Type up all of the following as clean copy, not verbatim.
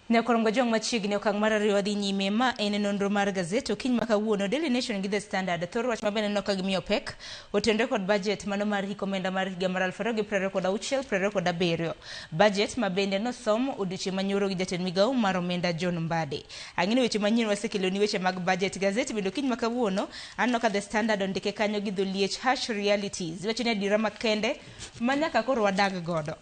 Nyakorongo jong machiegni okang' mar ariyo dhi nyime ma en nonro mar gazet okiny ma kawuono Daily Nation gi The Standard thoro wach mabende no ka gimiyo pek otenore kod budget mano mar hiko omenda mar higa mar 2026-2027 budget mabende nosom odiochieng' manyoro gi jatend migawo mar omenda John Mbadi. Ang'ini weche manyien wasekelo ni weche mag budget. Gazet bende okiny ma kawuono anno ka The Standard ondike kanyo gi dholiech harsh realities wacho ni adira makende manyaka koro wadag godo.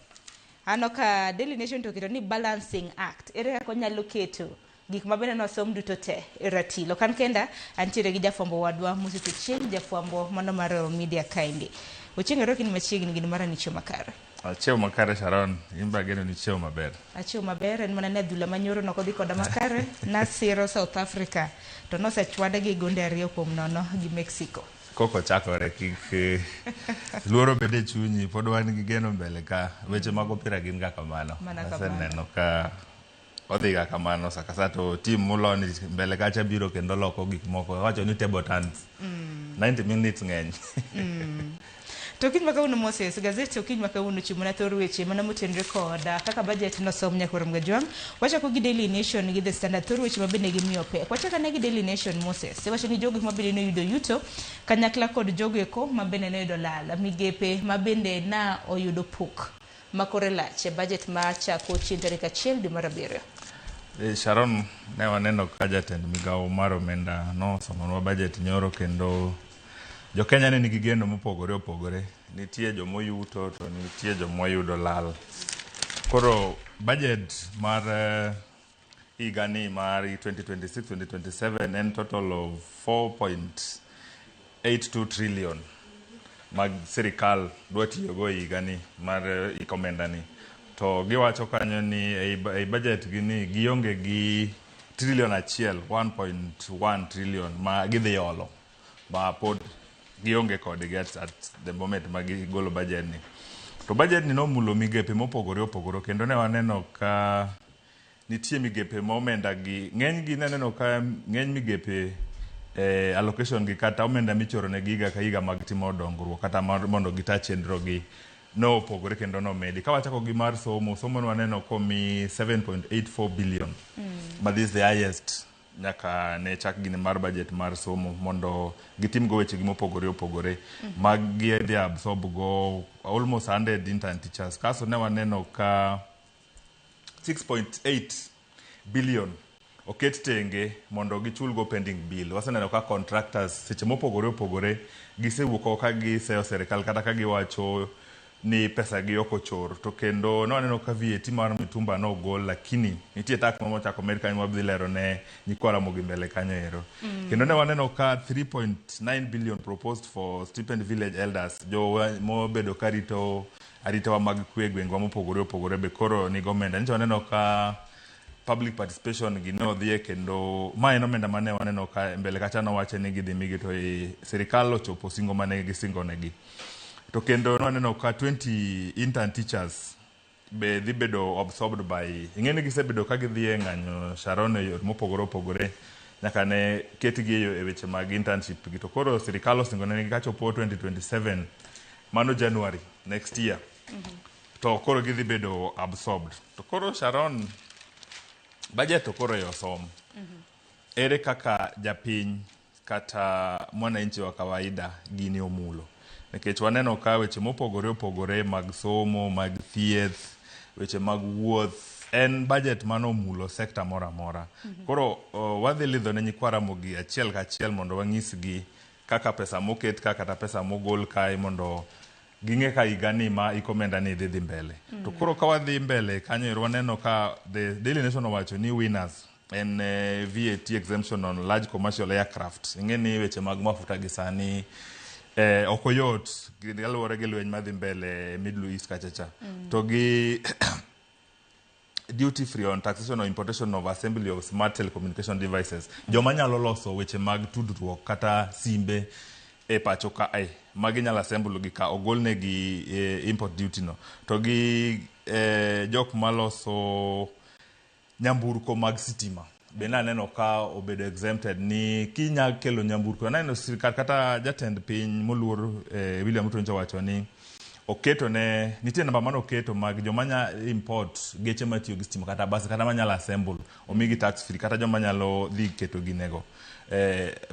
Ano ka Daily Nation to keto ni balancing act ere kaka onyalo keto gik mabende nosom duto te e ratilo. Kan kenda antiere gi jafwambo wadwa Moses Ochieng, jafwambo mano mar media kaindi. Ochieng ero kin machiegni gin mara ni chiemo makare. Chiemo makare Sharon, imba geno ni chiemo maber. Chiemo maber en mana ne adhula manyoro no kodhi koda makare nasiro South Africa to nosechwade gi gonde 2-0 gi Mexico. Koko chakore kik luoro bede chunyi pod wan gi geno mbele ka weche mag opira gin ga kamano. Aseneno ka odhi ga kamano saka to team muloni mbele kacha biro kendo loko gik moko wacho ni table turns 90 minutes ngeny. To kiny makawuono Moses, gazeti okiny makawuono chimona thor weche mana motenre koda kaka budget nosom Nyakorongo Jwang. Wachako gi Daily Nation gi The Standard thor weche mabende gimiyo pek. Wachaka ne gi Daily Nation Moses. Wacho ni jogo mabende noyudo yuto kanyakla kod jogo eko mabende noyudo lal. Migepe mabende na oyudo pok makore lach e budget ma chako chieng' tarik 1 dwe mar 7. Sharon, ne waneno ka jatend migawo mar omenda no somonwa budget nyoro kendo jo Kenya ne nigi geno mopogore opogore. Nitie jomoyuto to nitie jomoyudo lal. Koro budget mar higani mar 2026-2027 en total of 4.82 trillion mag sirikal dwa tiyogo higani mar hiko omenda ni. To giwacho kanyo ni ei budget gini gionge gi trillion achiel 1.1 trillion ma gidhi olo ma pod gionge kodgi at the moment ma gigolo budget ni. To budget ni nomulo migepe mopogore opogore kendo ne waneno ka nitie migepe ma omenda gi ng'eny gi neneno ka ng'eny migepe allocation gi kata omenda michoro ne giga ka higa mag timo dongruok kata mondo gita chenro gi no opogore kendo no medi. Ka wachako gi mar somo no waneno komi 7.84 billion but this is the highest nyaka ne chak gine mar budget mar somo mondo gitim go weche gi mopogore opogore mag gi absorb go almost 100 intern teachers. Kaso ne waneno ka 6.8 billion oket tenge mondo gichul go pending bill. Waseneno ka contractors seche mopogore opogore gisewuok ka giseo serikal kata ka giwacho ni pesa gi okochor. To kendo no waneno ka VAT mar mitumba no gol lakini nitie tax mo chako America ni wabdhi lero ne nikwara mogi mbele kanyo ero. Kendo ne waneno ka 3.9 billion proposed for stipend village elders jo mobedo karito aritawa mag kwe gwengwa mopogore opogore be koro ni gomenda. Nicho waneno ka public participation gi no dhie kendo mae no omenda mane waneno ka mbele kacha no wache ni gidhi migi to sirikal ochopo singo mane gisingo negi. To kendo waneno ka 20 intern teachers be dhi bedo absorbed by ing'eni gisebedo ka gidhi ng'anyo Sharon e mopogore opogore nyaka ne ketgi e weche mag internship gi. To koro sirikal osingo ne gichopo 2027 mano January next year. To koro gidhi bedo absorbed. To koro Sharon budget to koro yosom. Ere kaka japiny kata mwananchi wa kawaida gini omulo. Nikech waneno ka weche mopogore opogore mag somo, mag thieth, weche mag wuoth en budget mano mulo sekta mora mora. Koro wadhi lidho ne nyikwara mogi achiel ka achiel mondo wanyisgi kaka pesa moket kata pesa mogol kae mondo ginge ka higani ma hiko omenda ni dhi mbele. To koro ka wadhi mbele kanyo waneno ka the Daily Nation owacho ni winners en VAT exemption on large commercial aircraft. Ing'eni weche mag mafuta gi sani okoyot giluwore gi lweny madhi mbele Middle East kachacha. To gi duty free on taxation or importation of assembly of smart telecommunication devices. Joma nyalo loso weche mag tudruok kata simbe e pacho ka magi nyalo assemble gi ka ogolne gi import duty no. To gi jok maloso nyamburko mag sitima bena neno ka obedo exempted ni kinya kelo nyamburko. Neno sirikal kata jatend piny moluor William Ruto wacho ni oketo ne nitie namba mano oketo mag joma nya import geche matiyo gi stima kata bas kata manyalo assemble omigi tax free kata joma nyalo dhi keto ginego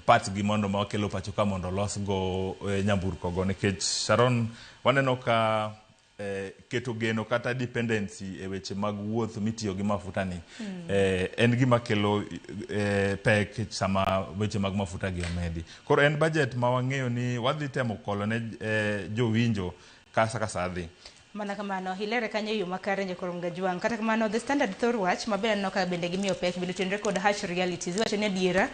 parts gi mondo ma okelo pacho ka mondo los go nyamburko go nikech Sharon waneno ka keto geno kata dependency e weche mag wuoth mitiyo gi mafuta ni en gima kelo pek sama weche mag mafuta gi omedi. Koro en budget ma wang'eyo ni wadhi temo kolo ne jowinjo kasa dhi. Mana kamano hilere kanyo yo makare Nyakorom Gajwang'. Kata kamano The Standard thor wach maber no ka bende gimiyo pek bile tenre kod harsh realities. Wacho ne diera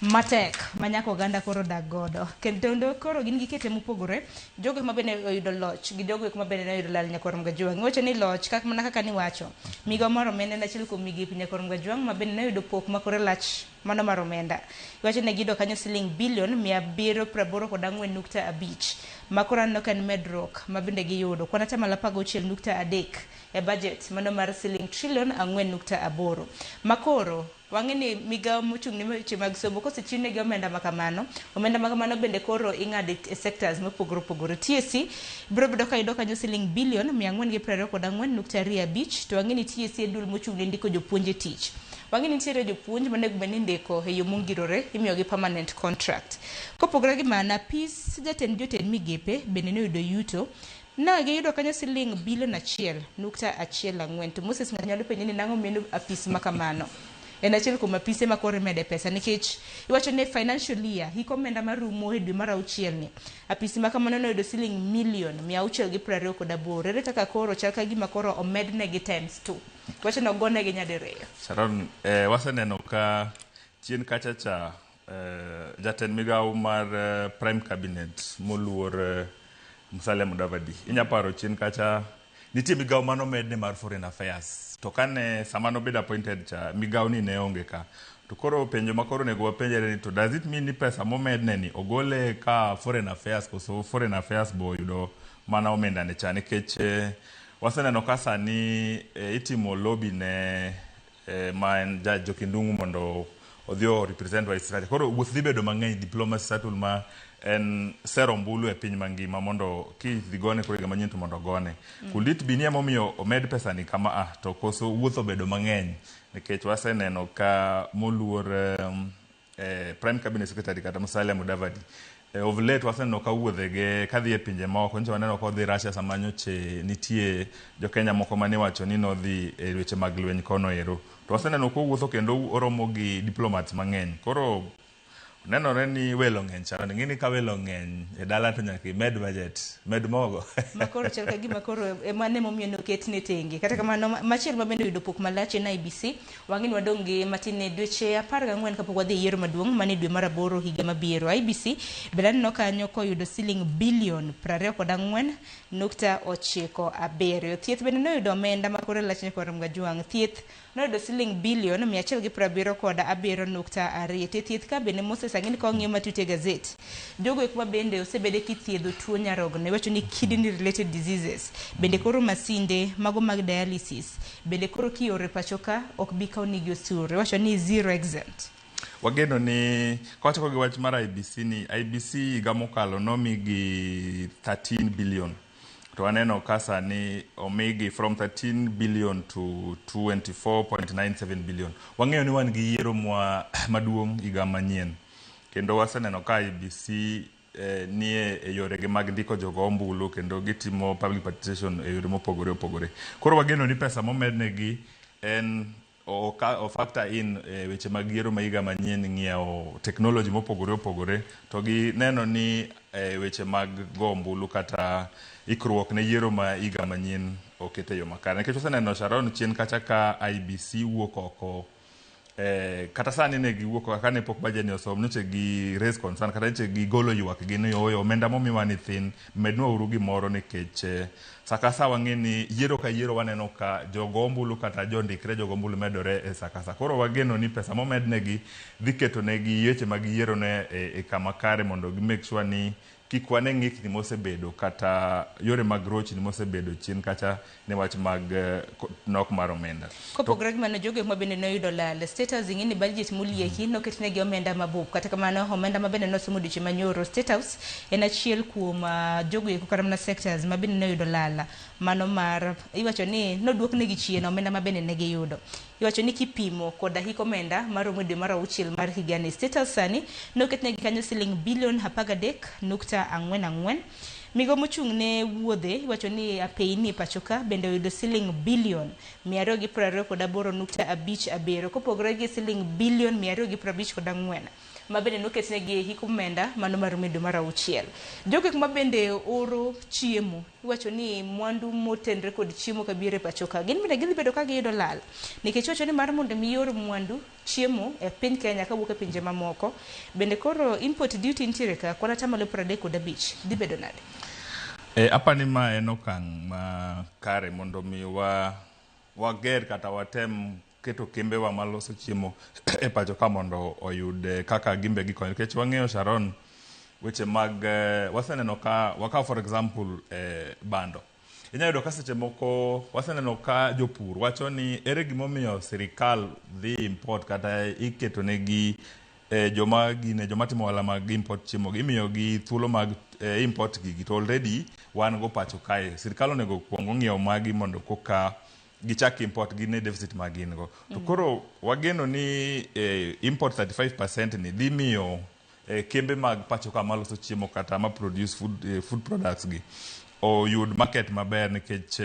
matek manyako oganda koro dag godo. Kendo koro gin gikete mopogore. Jogo ma bende oyudo loch gi jogo ma bende oyudo lal Nyakorom Gajwang'. Wacho ni loch kaka ni wacho. Migo moro mene na chiel kuom migepe Nyakorom Gajwang' ma bende oyudo pok makore lach mano mar omenda. Wacho ne gido kanyo siling bilion 784.5 makora no kan medrock ma bende giyudo kwana tama 16.3 e budget mano mar siling trillion 4.8 makoro wang'eni migawo mochung' ne weche mag somo kosechiwne gi omenda makamano bende koro ing'ado e sectors mopogore TSC biro bedo ka yudo kanyo siling bilion 424.5 to wang'eni TSC e dul mochung' ne ndiko jopuonje tich. Wang'eni nitiere jopuonj monego bed ni ndiko e yo mongirore imiyogi permanent contract. Kopogore gi mana apis jotend migepe bende noyudo yuto na giyudo kanyo siling bilion 1.14 to Moses nyalo penjo ni nang'o meno apis makamano. En achiel kuom apise makore mede pesa nikech iwacho ne financial year hiko omenda marumo e dwe mar 6 ni apisi makamano noyudo siling milion 628. Ere kaka koro chal ka gima koro omedne gi times 2. Wacho no gone gi nyadiriyo. Sharon waseneno ka chien kacha cha jatend migawo mar prime cabinet moluor Musalia Mudavadi inyaparo chien kacha nitie migawo mano medne mar foreign affairs to kane samano bed appointed cha migawo ni ne onge ka to koro penjo makoro nego wapenjere ni to does it mean ni pesa momedne ni ogole ka foreign affairs koso foreign affairs bo yudo mana omenda ne cha nikech waseneno ka sani itimo lobby ne ma en Judge Okindungu mondo odhi o represent Viceroy. Koro wuoth dhi bedo mang'eny diplomacy settle ma en sero mbulu e piny mangima mondo dhi gone koro higa manyien to mondo gone. Kulit binie momiyo omed pesa ni kama to koso wuotho bedo mang'eny nikech waseneno ka moluor Prime Cabinet Secretary kata Musalia Mudavadi of late waseneno ka wuodhege kadhi e pinje moko nche waneno ka odhi Russia sama nyoche nitie jo Kenya moko mane wacho ni nodhi e weche mag lweny kono ero to waseneno ko wuotho kendo oromo gi diplomats mang'eny. Koro nenore ni welo ng'eny Sharon ng'ini ka welo ng'eny e dala to nyaka med budget med mogo makoro chal ka gima koro emane momiyo noket ne tenge kata kamano machiel ma bende yudo pok malach na IBC wang'ini wadong gi matin ne dweche 14 kapok wadhi yiero maduong' mane dwe mar 8 higa mabiro. IBC bende no kanyo koyudo siling bilion 24.97. Thieth bende noyudo omenda makoro lach Nyakorom Gajwang'. Thieth noyudo siling bilion 177.2. Thieth ka bende Moses ang'ini ka ong'iyo matut e gazet jogo ekma bende osebede kithiedho tuo nyarogno iwacho ni kidney related diseases bende koro masinde mago mag dialysis bende koro kiore pachoka ok bi kawnigi osuru iwacho ni zero exempt. Wageno ni kawachako gi wach mar IBC ni IBC higa mokalo nomigi 13 billion to waneno kasa ni omigi from 13 billion to 24.97 billion. Wang'eyo ni wan gi yiero maduong' higa manyien kendo waseneno ka IBC nie e yorege mag ndiko jogo ombulu kendo gitimo public participation e yore mopogore. Koro wageno ni pesa momednegi en o factor in weche mag yiero ma higa manyien ng'iewo technology mopogore to gi neno ni weche mag go ombulu kata ikruok ne yiero ma higa manyien okete yo makare nikech waseneno Sharon chien kacha ka IBC wuok oko kata sani ne giwuok oko kane pok budget ni osom noche gi raise concern kata noche gi golo ywak gi ni oyo omenda momiwa ni thin mednwa uru gimoro nikech sakasa wang'eni yiero ka yiero waneno ka jogo ombulu kata jondikre jogo ombulu medore e sakasa. Koro wageno ni pesa momednegi dhi keto negi yeche mag yiero ne e kama kare mondo gi make sure ni kik wane ng'ikni mosebedo kata yore mag rochni mosebedo chien kacha ne wach mag nok mar omenda. Kopogore gi mano, jogo ma bende noyudo lal State House ing'e ni budget mulieki noketnegi omenda mabup, kata kamano omenda ma bende nosomo odiochieng' manyoro. State House en achiel kuom jogo eko kata mana sectors ma bende noyudo lal, mano mar iwacho ni noduoknegi chien omenda ma bende ne giyudo. Iwacho ni kipimo koda hik omenda maromo dwe mar auchiel mar higani, State House sani noketnegi kanyo siling bilion 13.44. Migo mochung' ne wuodhe iwacho ni apeini pachoka bende oyudo siling bilion 228.57 kopogore gi siling bilion 254 ma bende noketnegi hik omenda mano maromo dwe mar auchiel. Jogo ma bende oro chiemo iwacho ni mwandu motenre kod chiemo kabire pachoka gin bende gidhi bedo ka giyudo lal, nikech iwacho ni mar mondo mi yor mwandu chiemo e piny Kenya kawuok e pinje mamoko bende koro import duty nitiere ka kwana tamalo 35 dhi bedo nade? Apani ma en okang' ma kare mondo mi wager kata watem keto kembewa maloso chiemo e pacho ka mondo oyud kaka gimbe gikonyo, nikech wang'eyo Sharon weche mag waseneno ka wakaw for example bando. Inyalo yudo ka seche moko waseneno ka jopur wacho ni ere gimomiyo sirikal dhi import kata iketo negi joma timo ohala mag import chiemo imiyo gi thuolo mag import gigi to already wan go pacho kae. Sirikal onego kuong ong'iew magi mondo koka gichak import gi ne deficit ma gin go. To koro wageno ni import 35% ni dhi miyo kembe mag pacho ka maloso chiemo kata ma produce food products gi o yud market maber, nikech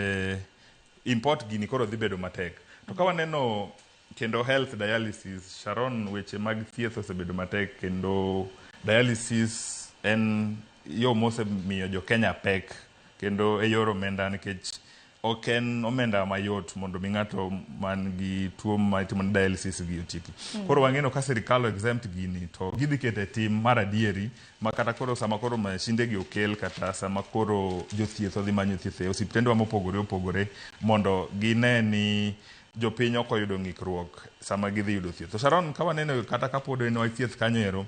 import gini koro dhi bedo matek. To ka waneno kendo health dialysis, Sharon, weche mag thieth osebedo matek, kendo dialysis en yo mose miyo jo Kenya pek kendo e yor omenda, nikech ok en omenda mayot mondo mi ng'ato man gi tuo ma itimo dialysis gi otiki. Koro wang'eno ka sirikal exempt gini to gidhi kete tim mar adieri ma kata koro sama koro mashinde gi okel kata sama koro jothieth odhi manyo thieth e osiptendwa mopogore opogore mondo gine ni jopiny ok oyudo ng'ikruok sama gidhi yudo thieth. To Sharon, ka waneno kata kapod en wach thieth kanyo ero,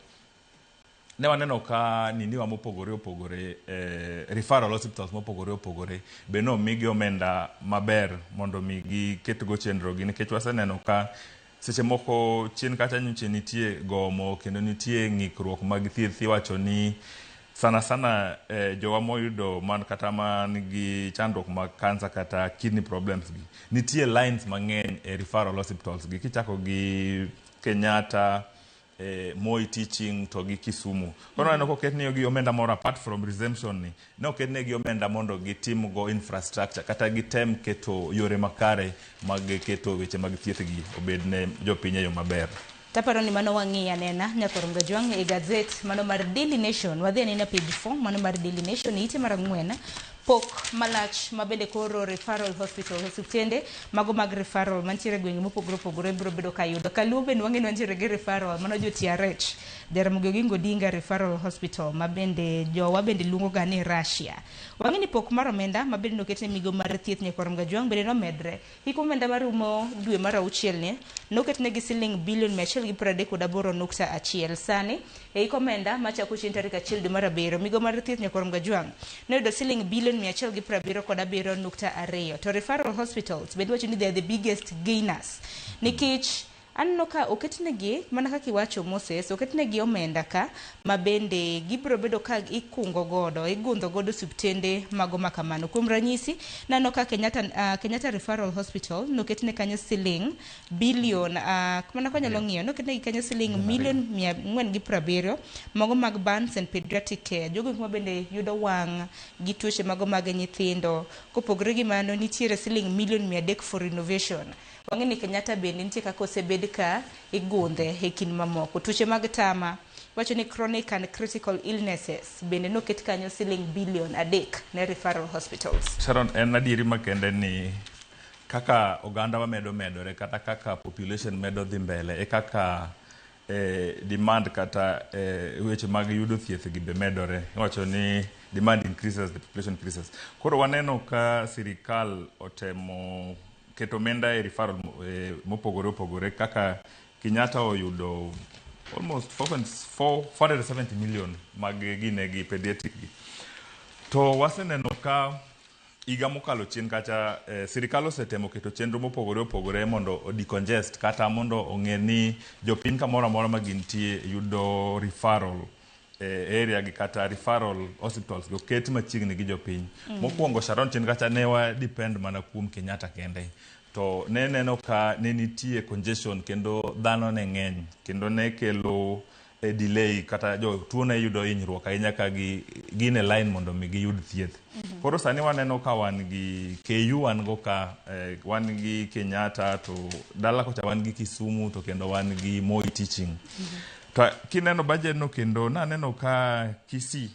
ne waneno ka niniwa mopogore opogore referral hospitals mopogore opogore be no migi omenda maber mondo mi giketgo chenro gi, nikech waseneno ka seche moko chien kacha nyoche nitie gomo kendo nitie ng'ikruok mag thieth. Iwacho ni sana jowa moyudo man kata man gi chandruok mag cancer kata kidney problems gi nitie lines mang'eny e referral hospitals gi, kichako gi Kenyatta, Moi Teaching to gi Kisumu. Koro neno ko ketnegi omenda moro apart from resumption ni no ketnegi omenda mondo gitim go infrastructure kata gitem keto yore makare mag keto weche mag thieth gi obed ne jopiny e yo maber. Taparo ni mano wang'iya nena Nyakoronga Jwang' e gazet mano mar Daily Nation. Wadhi anena page 4 mano mar Daily Nation ite mar ang'wen pok malach mabende koro referral hospital osiptende mago mag referral mantiere gwenge mopogore opogore biro bedo kayudo. Kaluo bende wang'eno nitiere gi referral mano jo TRH Jaramogi Oginga Odinga referral hospital mabende jowa bende luongo ga ni Russia. Wang'eni pok mar omenda mabende noketne migo mar thieth Nyakoronga Jwang' bende nomedre. Hik omenda marumo dwe mar auchiel ne noketne gi siling bilion 138.1 sani e hik omenda machako chien tarik 1 dwe mar abiriyo migo mar thieth Nyakoronga Jwang' noyudo siling bilion 177.2. To referral hospitals bende wacho ni they are the biggest gainers, nikech anno ka oketnegi mana kaka iwacho Moses, oketnegi omenda ka mabende gibiro bedo ka igundho godo osiptende mago makamano. Kuom ranyisi nano ka Kenyatta referral hospital noketne kanyo siling bilion mana ka nyalo ng'iyo noketnegi kanyo siling milion 470 mago mag burns and pediatric care, jogo ma bende yudo wang' gi tuoche mago mag nyithindo. Kopogore gi mano nitiere siling milion 300 for renovation. Wang'eni Kenyatta bende nitie kaka osebed ka igundhe e kind mamoko. Tuoche mag tama wacho ni chronic and critical illnesses bende noket kanyo siling bilion 3 ne referral hospitals. Sharon, en adieri makende ni kaka oganda wa medo medore kata kaka population medo dhi mbele e kaka demand kata weche mag yudo thieth gi be medore. Wacho ni demand increases, the population increases. Koro waneno ka sirikal otemo keto omenda e referral mopogore opogore, kaka Kenyatta oyudo almost 470 million mag gine gi pediatric gi. To waseneno ka higa mokalo chien kacha sirikal osetemo keto chenro mopogore opogore mondo decongest kata mondo ong'e ni jopiny kamoro amora ma gintie yudo referral area gi kata referral hospitals go ket machiegni gi jopiny. Mokwongo Sharon chien kacha ne wa depend mana kuom Kenyatta kende. To ne neno ka ne nitie congestion kendo dhano ne ng'eny kendo ne kelo delay kata tuo ne yudo hinyruok ahinya ka gine line mondo mi giyud thieth. Koro sani waneno ka wan gi KU wan go ka wan gi Kenyatta to dala kocha wan gi Kisumu to kendo wan gi Moi Teaching. To kineno budget no kendo naneno ka Kisii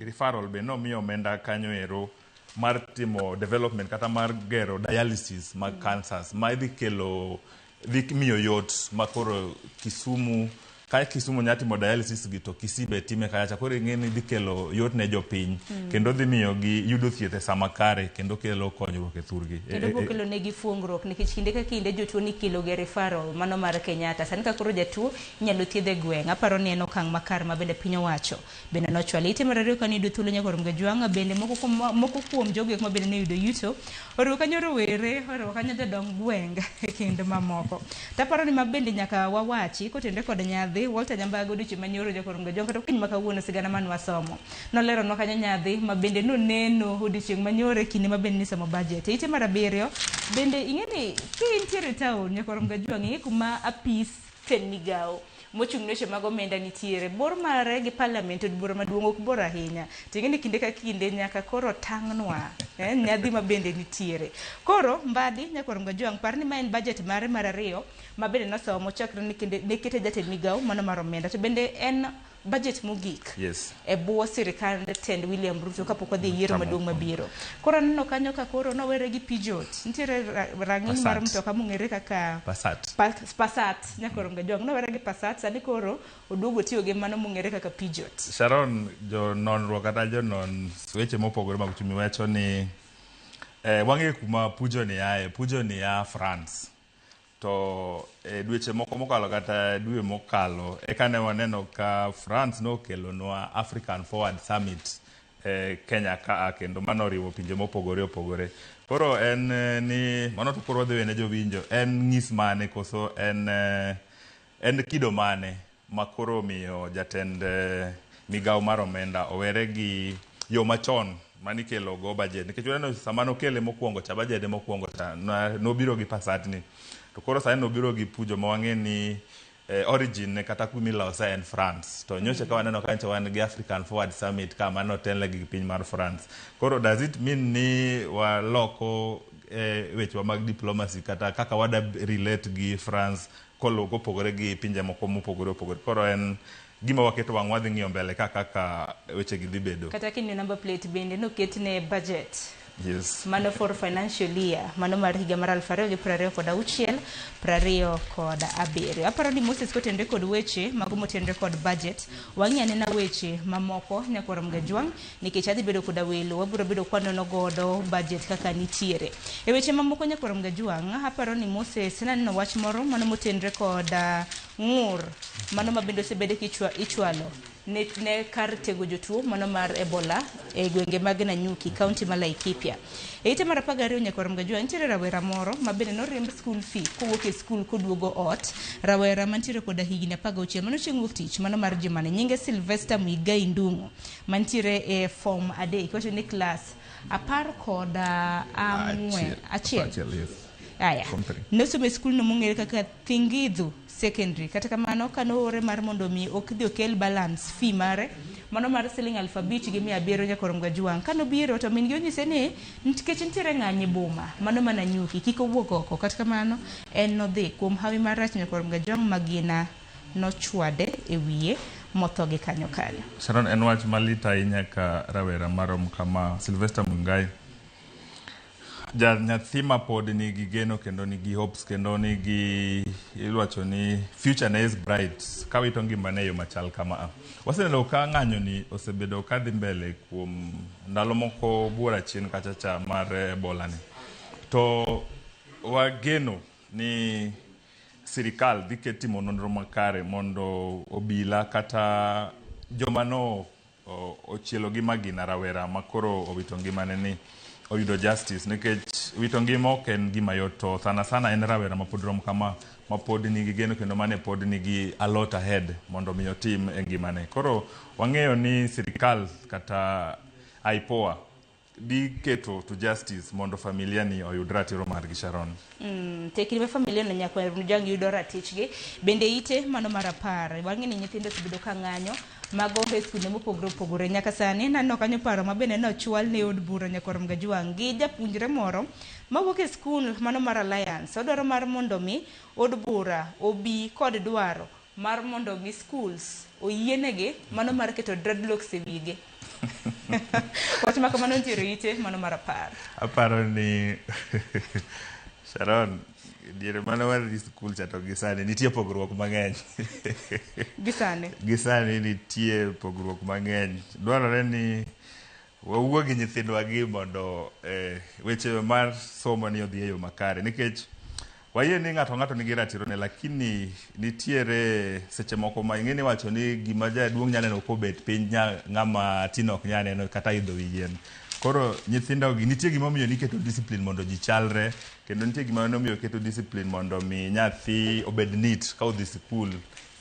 referral be no miyo omenda kanyo ero mar timo development kata mar gero dialysis mag cancers ma idhi kelo dhi miyo yot makoro Kisumu ka Kisumu nyatimo dialysis gi to Kisii be time kacha koro ng'eni dhi kelo yot ne jopiny kendo dhi miyo gi yudo thieth e sama kare kendo kelo konyruok e thurgi kendo bokelo ne gi fuongruok nikech kinde ka kinde jotuo ni kilo ge referral mano mar Kenyatta sani ka koro jatuo inyalo thiedhe gweng'. Aparo ni en okang' makar ma bende piny owacho bende nochwale. Ite mar ariyo kani yudo thuolo nyakoro Mgajwanga bende moko kuom jogo ma bende ne yudo yuto oriwo kanyo rowere oriwo kanyo jodong gweng' kendo mamoko. Taparo ni ma bende nyaka wawachi kotende kod nyadhi Walter Nyambago odiochieng' manyoro jakoro Mgajwanga kata kiny makawuono sigana man wasomo nolero no kanyo nyadhi ma bende noneno odiochieng' manyoro kinde ma bende nisomo budget. Ite mar abiriyo bende ing'eni kintiere town nyakoro Mgajwanga ing'e kuma apis ten migao mochung' weche mag omenda nitiere bor mare gi parliament od bura maduong' ok bor ahinya ting'eni kinde ka kinde nyaka koro tang'nwa nyadhi ma bende nitiere. Koro Mbadi nyakoro Mgajwanga par ni ma en budget mare mar ariyo ma bende nosomo chakre ni kinde ne kete jatend migao mano mar omenda to bende en budget mogik e bwo sirikand tend William Ruto kapok wadhi yiero maduong' mabiro. Koro neno kanyo ka koro nowere gi Peugeot nitiere rang'iny mar mtoka mong'ere kaka Passat nyakoro Mgajwanga nowere gi Passat sani koro oduogo tiyo gi mano mong'ere kaka Peugeot. Sharon jo nonruok kata jo non weche mopogore mag uchumi wacho ni wang'e kuma Peugeot ni aye. Peugeot ni ya France to dweche moko mokalo kata dwe mokalo eka ne waneno ka France nokelonwa African Forward Summit Kenya ka kendo mano oriwo pinje mopogore opogore. Koro en ni mano to koro wadhi wene jowinjo en ng'is mane koso en kido mane ma koro miyo jatend migao mar omenda owere gi yo machon manikelo go budget nikech waneno sama nokele mokwongo cha budget mokwongo cha nobiro gi Passat ni to koro sani nobiro gi Peugeot ma wang'e ni origin ne kata kumilose en France to nyocha ka waneno kancha wan gi African Forward Summit ka mano tenle gi piny mar France. Koro does it mean ni waloko weche mag diplomacy kata kaka wada relate gi France kologo pogore gi pinje moko mopogore opogore. Koro en gima waketo wang' wadhi ng'iyo mbele kaka weche gi dhi bedo. Kata kini number plate bende noketne budget. Yes. Mano for financial year mano mar higa mar 2026 2027. Aparo ni Moses kotende kod weche mago motende kod budget wang'i anena weche mamoko nyakoro Mgajwang' nikech adhi bedo koda welo wabiro bedo kwanono godo budget kaka nitiere e weche mamoko nyakoro Mgajwang'. Aparo ni Moses naneno wach moro mano motende kod ng'ur mano mabende osebede kichwalo ne kar tego jotuo mano mar Ebola e gwenge mag Nanyuki kaunti ma Laikipia. E ite mar 12 nyakoro Mgajwang' nitiere rawera moro ma bende noriemb school fee kowuok e school koduogo ot. Rawera mantiere koda higni 16 mano chieng' wuok tich mano mar jumane nyinge Sylvester Muigai Ndung'u mantiere e form 3 wacho ni class 14 aya nosomo skul no mong'ere kaka Thingidhu Secondary. Kata kamano kanoore mar mondo mi ok dhi okel balance fee mare mano mar siling 5,700 nyakoro Mgajwang'. Kanobiro to min gi onyise ni nikech nitiere ng'anye boma mano mana Nyuki kik owuok oko. Kata kamano en nodhi kuom hawi marach nyakoro Mgajwang' magina nochwade e wiye mothogi kanyo. Sharon en wach malita ahinya ka rawera marom kama Sylvester Muigai nyathi ma pod nigi geno kendo nigi hopes kendo nigi iwacho ni future ne is bright ka wito ngimane yo machal kama. Waseneno ka ng'anyo ni osebedo ka dhi mbele kuom ndalo moko buora chien kacha mar Ebola ni to wageno ni sirikal dhi timo nonro makare mondo obila kata jomano ochielo ngima gi na rawera makoro owito ngimane ni oyudo justice, nikech wito ngima ok en gima yot, to sana en rawera mapod rom kama mapod nigi geno kendo mane pod nigi a lot ahead mondo mi otim e ngimane. Koro wang'eyo ni sirikal kata IPOA di keto to justice mondo familia ni oyud ratiro margi, Sharon. Tekni ma familia no nyaka jang yudo ratichgi. Bende ite mano mar 10 wang'e ni nyithindo osebedo ka ng'anyo mago e skunde mopogore opogore. Nyaka sani naneno kanyo paro mabende nochwal ne od bura Nyakorom Gajwang' gi japuonjre moro mawuok e skul mano mar Alliance. Odwaro mar mondo mi od bura obi kod dwaro mar mondo mi schools oyienegi mano mar keto dreadlocks e wige. Wach ma kamano ntiere ite mano mar 10. Aparo ni Sharon, diere mano mar skul chato gisani nitie pogruok mang'eny. Gisani nitie pogruok mang'eny. Dwarore ni wawuo gi nyithindwa gi mondo weche mar somo ni odhi e yo makare, nikech wayie ni ng'ato nigi ratiro ne, lakini nitiere seche moko ma ing'eni wacho ni gima jaduong' nyaneno kobet piny ng'ama tin ok nyaneno kata idho yien. Koro nyithindo gi nitie gima omiyo niketo discipline mondo ji chalre, kendo nitie gima omiyo keto discipline mondo mi nyathi obed neat ka odhi skul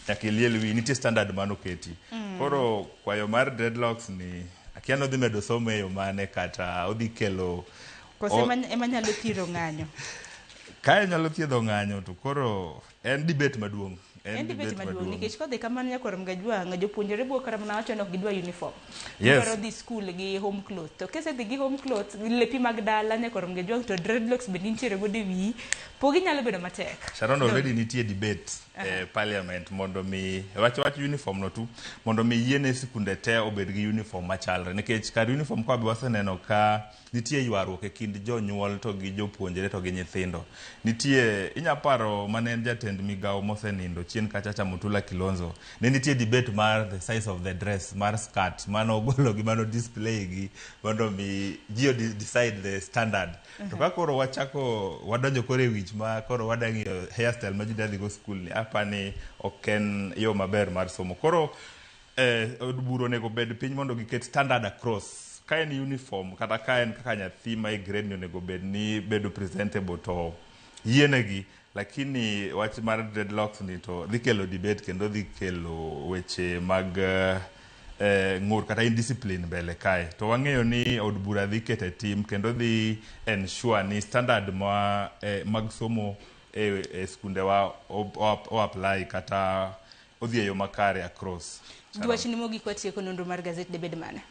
nyaka iliel wi, nitie standard mano keti. Koro kwayo mar dreadlocks ni akia no dhi medo somo e yo mane kata odhi kelo kose ema nyalo thiro ng'anyo. Kae nyalo thiedho ng'anyo, to koro en debate maduong'. En debate maduong' nikech kodhi kamano Nyakorom Gajwang' jopuonjre buo kara mana wacho ni ok gidwa uniform. Yes. Gidwaro dhi skul gi home clothes. To kisedhi gi home clothes, lepi mag dala Nyakorom Gajwang' to dreadlocks be nitiere godo e wiyi, pogi nyalo bedo matek. Sharon, already nitie debate parliament mondo mi wach uniform no tu mondo mi yiene sikunde te obed gi uniform machalre, nikech kar uniform kwa be waseneno ka nitie ywaruok e kind jonyuol to gi jopuonjre to gi nyithindo. Nitie inyaparo mane en jatend migawo mosenindo chien kachacha Mutula Kilonzo, ne nitie debate mar the size of the dress mar skirt mano golo gi mano display gi mondo mi ji decide the standard. To ka koro wachako wadonjo kore e wich ma koro wadang'iyo hairstyle ma ji dadhi go skul ni apani oken yo maber mar somo. Koro od bura onego bed piny mondo giket standard across. Ka en uniform kata ka en kaka nyathi ma e grade ni onego bed ni bedo presentable to yienegi, lakini wach mar dreadlocks ni to dhi kelo debate kendo dhi kelo weche mag ng'ur kata indiscipline mbele kae. To wang'eyo ni od bura dhi kete tim kendo dhi ensure ni standard mag somo e skunde wa o apply kata odhi e yo makare across. Dwach ni mogik watieko nonro mar gazet de bed mane?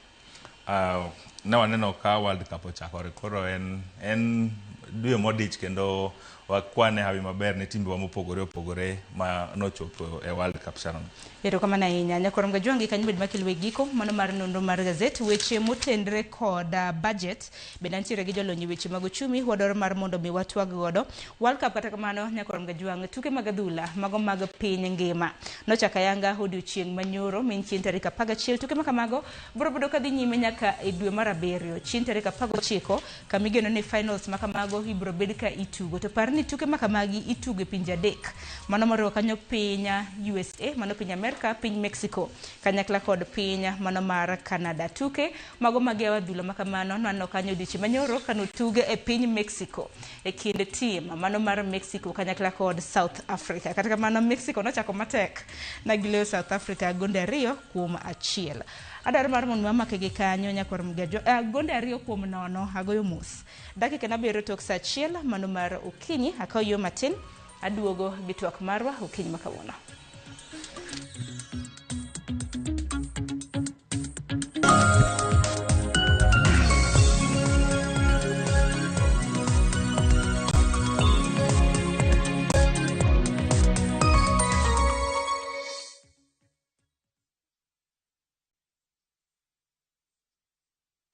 Ne waneno ka World Cup ochakore, koro en dwe modich kendo wakwane hawi maber ne timbe wa mopogore opogore ma nochopo e World Cup, Sharon. Erokamano ahinya. Nyakorom Gajwang' kanyo bed makelo e giko mano mar nonro mar gazet. Weche motendre kod budget bende nitiere gi jolony weche mag uchumi wadwaro mar mondo mi watwag godo World Cup. Kata kamano Nyakorom Gajwang' tuke mag adhula mago mag piny ngima nochaka yanga odiochieng' manyoro min chien tarik 11. Tuke makamago biro bedo kadhi nyime nyaka e dwe mar 7 chien tarik 19 kamigeno ni finals makamago ibiro bed ka itugo. To par ni tuke makamagi itugo e pinje adek mano moriwo kanyo piny USA, mano piny Amerika, piny Mexico kanyakla kod piny mano mar Canada. Tuke mago mag adhula makamano nano kanyo odiochieng' manyoro kano tuge e piny Mexico e kind team mano mar Mexico kanyakla kod South Africa. Kata kamano Mexico nochako matek na giloyo South Africa gonde 2-1. Adar mar mon mama ke kanyo Nyakorom Gajwang' gonde 2-0 agoyo mos. Dakika na biro tok saa 1 mano mar okinyi akayo matin aduogo gi twak marwa okinyi makawuono.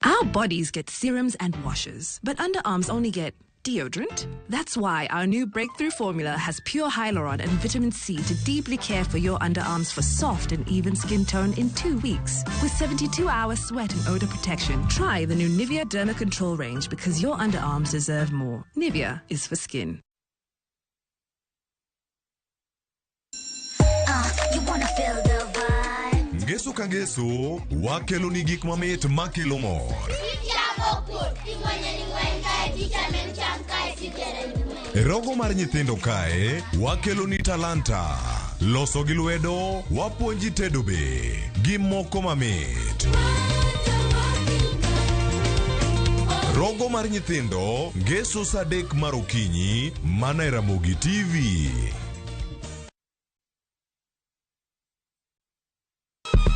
Our bodies get serums and washes, but underarms only get deodorant. That's why our new breakthrough formula has pure hyaluron and vitamin C to deeply care for your underarms for soft and even skin tone in 2 weeks. With 72-hour sweat and odor protection, try the new Nivea Derma Control range because your underarms deserve more. Nivea is for skin. Ngeso ka ngeso wakelo ni gik mamit makelo mor. Rogo mar nyithindo kae wakelo ni talanta. Loso gi lwedo wapuonji tedo be gi moko mamit. Rogo mar nyithindo ngeso saa 3 mar okinyi mana e Ramogi TV.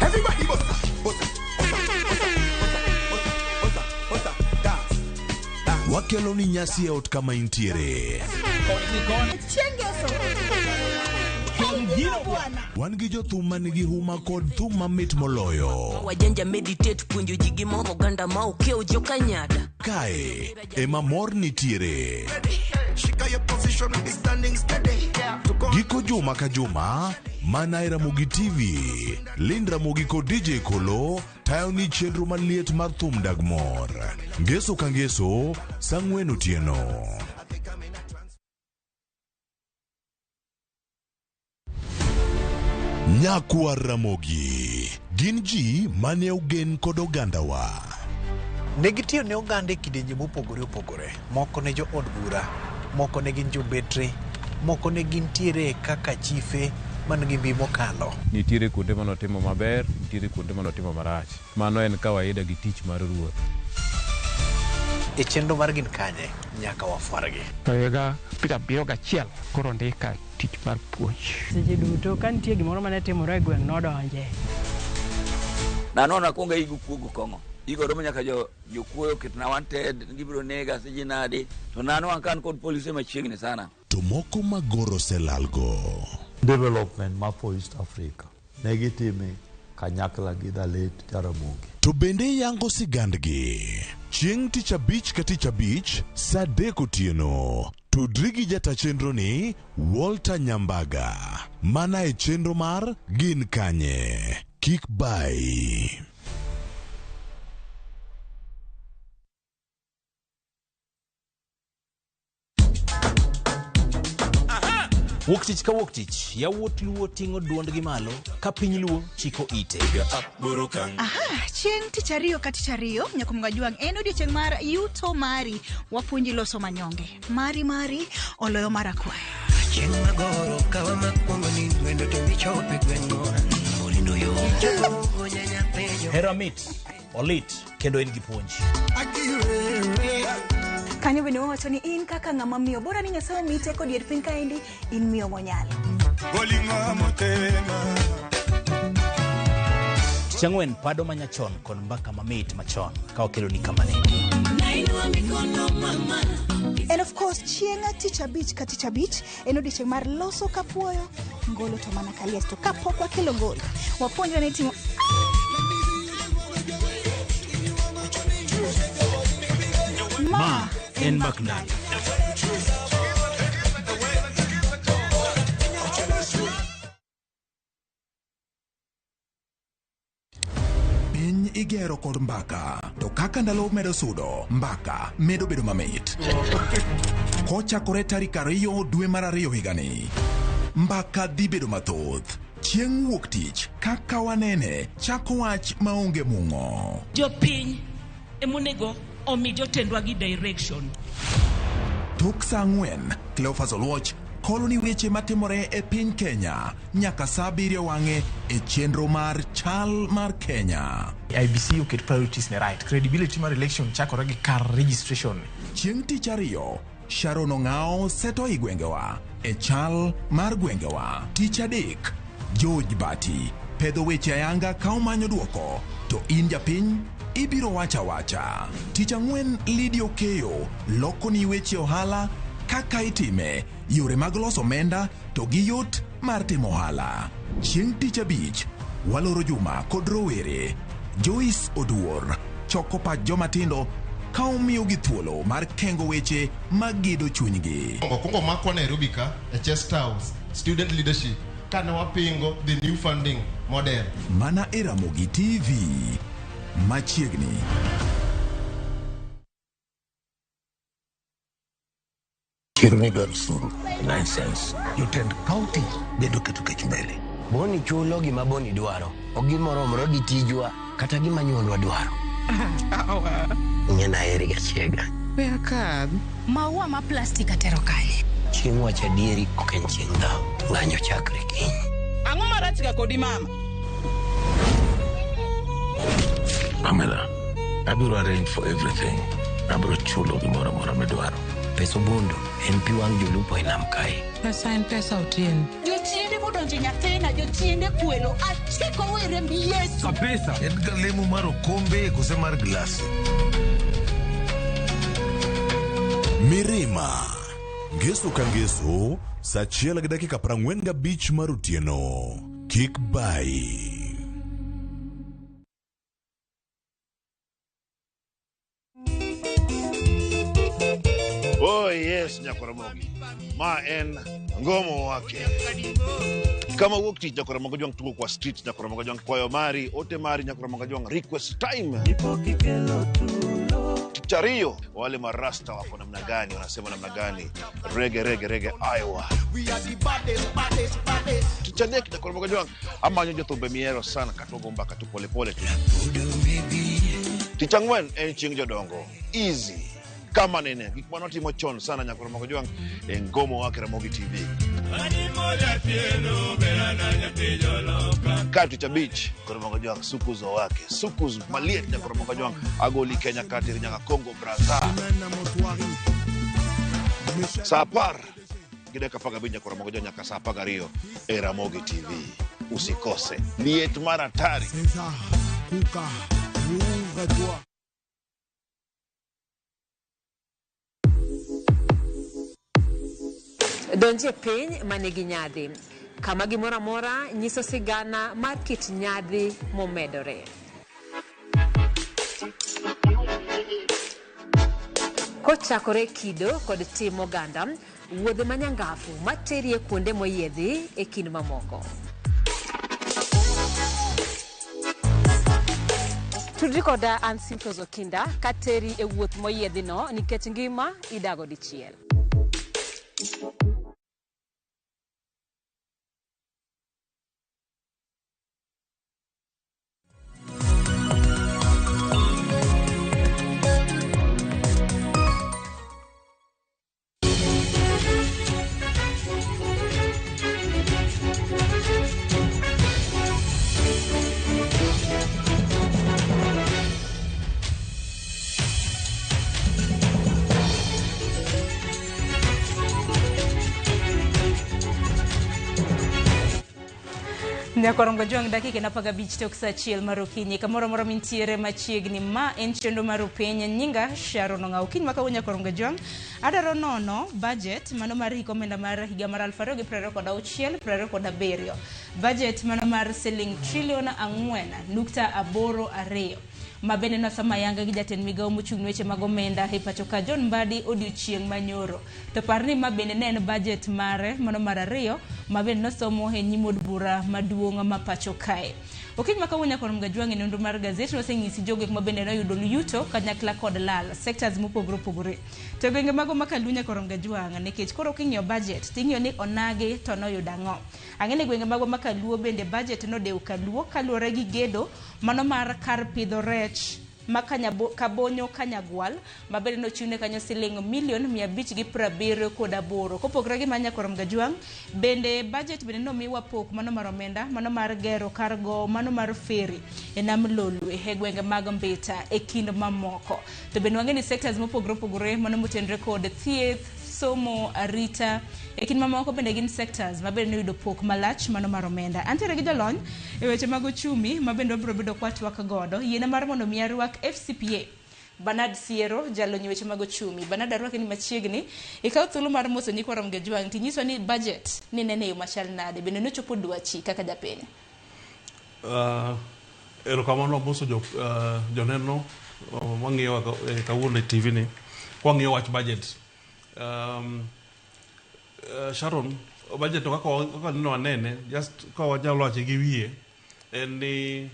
Everybody wakelo ni nyasi e ot kama intiere. Wan gi jothum manigi huma kod thum mamit moloyo. Wajanja meditate puonjo ji gi moro ganda ma okeo jo kanyada. Kae ema mor nitiere. Giko juma ka juma mana e Ramogi TV. Lind Ramogi kod DJ Kolo tayo ni chenro maliet mar thum Dagmor. Ngeso ka ngeso sang'wen otieno. Nyakwa Ramogi gin ji mane ugen kod ogandawa. Negitiyo ne oganda kidenje mopogore opogore. Moko ne jo od bura, moko ne gin jobetre, moko ne gin tiere kaka chife man gi mbi mokalo. Nitiere kuonde manotimo maber, nitiere kuonde manotimo marach. Mano en kawaida gi tich mar ruoth. E chenro mar gin kanye nyaka wafuargi. Toyega pika biro gachiel koro ndika tich mar puonj. Seche duto ka nitie gimoro mane timore e gweng' nodonje. Nanona kuonga igu kuogo kongo. Igo romo nyaka jokuoyo kitna wanted gibiro nega seche nade. To nano ankan kod polisi machiegni sana. To moko magoro selalgo. Development ma for East Africa. Negitime kanyakla gi Dalit Jaramogi. To bende yango sigandgi. Chieng' tich abich ka tich abich saa 3 otieno. Tudri gi jata chenro ni Walter Nyambaga. Mana e chenro mar gin kanye. Kik bai. Wuktich ka wuktich, yawuot luo ting'o duondgi malo, ka piny luo chiko ite. Chieng' tich ariyo ka tich ariyo, nyakumga juang en odiochieng' mar yuto mari, wapuonji loso manyonge. Mari, oloyo marakwayo. Chieng' magoro, kawa makwongo ni wendo to michope gweng'o. Morindo yo, onyanya pejo. Hera mit, olit, kendo en gi puonj. Kanyo bende wawacho ni in kaka ng'ama miyo bora ni Nyasaye omiyi teko dier piny kaendi in miyo monyalo. Tich ang'wen pado manyachon kod mbaka mamit machon ka okelo ni kamane. And of course chieng' tich abich ka tich abich en odiochieng' mar loso kapuoyo ngolo to mana kaliet to kapok wakelo ngolo wapuonjre ni timo Ma en Baknan. Piny igero kod mbaka, to kaka ndalo medo sudo, mbaka medo bedo mamit. Kochakore tarik 2 dwe mar 2 higani, mbaka dhi bedo mathoth. Chieng' wuok tich, kaka wanene, chako wach maonge mung'o. Jopiny emonego omi jotendwa gi direction. Tok saa 4, Cleophas Oluoch kolo ni weche matimore e piny Kenya nyaka saa 7 wang'e e chenro mar chal mar Kenya. IBC oket priorities ne right. Credibility mar election chakore gi kar registration. Chieng' tich ariyo, Sharon Ong'ao seto i gwengewa e chal mar gwengewa. Tich adek, George Bati pedho weche ayanga ka omanyo duoko, to in japiny ibiro wacha. Tich ang'wen, Lydia Okeyo loko ni weche ohala kaka itime, yore mag loso omenda to gi yot mar timo ohala. Chieng' tich abich, waloro juma kod rowere, Joyce Oduor choko pach jomatindo ka omiyo gi thuolo mar kengo weche magido chunygi. Kongo makwa Nairobi ka e Chest House student leadership kana wapingo the new funding model. Mana e Ramogi TV machiegni. Kirni Dolson, nonsense. Jotend county bedo keto kech mbele. Boni chulo gima Boni dwaro. ogimoro moro gi tijwa kata gima nyuolwa dwaro. Ng'ena eri gachiega. Wea kad. Maua ma plastik atero kanye. Chieng' wacha dieri ok en chieng' dhao. Ng'anyo chakre kiny. Ang'o marach ga kodi mama? Pamela, abiro arrange for everything. Abiro chulo gimoro moro midwaro. Peso bondo en pi wang' jolupo e nam kae. Pesa en pesa Otieno. Jochiende modonjo nyathina, jochiende kwelo, achiko were mbi Yesu. Kabisa. En ga lemo mar okombe kose mar glasi. Mirima. Ngeso ka ngeso, saa 1:45 mar otieno. Kik bai. Oh yes, Nyakoromogi. Ma en ngomo wake. Kama wuok tich Nyakoromogi jwang tugo kwa street Nyakoromogi jwang kwayo mari, ote mari Nyakoromogi jwang request time. Chario, wale marasta wako namna gani, wanasema namna gani? Rege Iowa. Tichadek Nyakoromogi jwang ama nyojo thumbe miero sana katogomba katu pole tu. Tichangwen en chieng' jodongo. Easy. Kama nene, gik manotimo chon sana Nyakoromogi jwang ngomo wake Ramogi TV. Katu cha beach Nyakoromogi jwang sukuzo wake. Sukuzo maliet Nyakoromogi jwang agoli Kenya kati nyaka Congo Brazza. Sapar gideka paga binya Nyakoromogi jwang nyaka sapaga Rio Ramogi TV. Usikose. Liet mara tari. Kuka. Donje piny manigi nyadhi kama gimoro amora nyiso sigana mar kit nyadhi momedore. Kochakore kido kod tim oganda, wuodhe manyangafu materie kuonde moyiedhi e kind mamoko. Tudri koda Ansimtos Okinda kateri e wuoth moyiedhi no nikech ngima idago dichiel. Nyakoromogi jwang dakika na paga bich tok saa 1 mar okinyi kamoro moro mintiere machiegni ma en chenro mar piny nyinga Sharon Ong'aw. Kiny maka Nyakoromogi jwang adaro nono budget mano mar hikomenda mar higa mar 2026-2027. Budget mano mar siling trilion 4.82 mabende no sama yanga gi jatend migawo mochung' weche mag omenda e pacho ka John Mbadi odiochieng' manyoro. To parni mabende ne en budget mare mano mar 2 mabende no somo e nyim od bura maduong' ma pacho kae. Okiny maka Nyakoromogi jwang e nonro mar gazeti noseng'isi jogo mabende no yudo yuto kanyakla kod lal sectors mopogore. To gwenge mago makalu Nyakoromogi jwang nikech koro king'iyo budget ting'iyo ni onage to noyudo ang'o. Ang'ene gwenge mago makaluo bende budget no deu kaluo kaluore gi gedo mano mar kar pidho rech Kabonyo Kanyagwal mabende no chune kanyo siling $578,000. Kopogre gi Nyakoromogi jwang bende budget bende no miwa pok mano mar omenda mano mar gero kargo mano mar ferry e nam Lolwe e gwenge mag Mbita e kind mamoko. To bende wang'eni sectors mopogore mano motenre kod thieth, somo, arita e kind mamoko bende gin sectors mabende no yudo pok malach mano mar omenda. Antere gi jolony e weche mag uchumi mabende obro bedo kwa twak godo yiena mar mondo miarwak FCPA Bernard Siero jalony weche mag uchumi. Bernard arwake ni machiegni ikaw thuolo mar moso Nyakoromogi jwang tinyiso ni budget ni nene yo machal nade bende no chopo dwachi kaka japiny. Erokamano moso joneno wang'iyo kawuono e TV ni wang'iyo wach budget. Sharon, budget kaka neno anene just ka wanyalo wache gi wiye en ni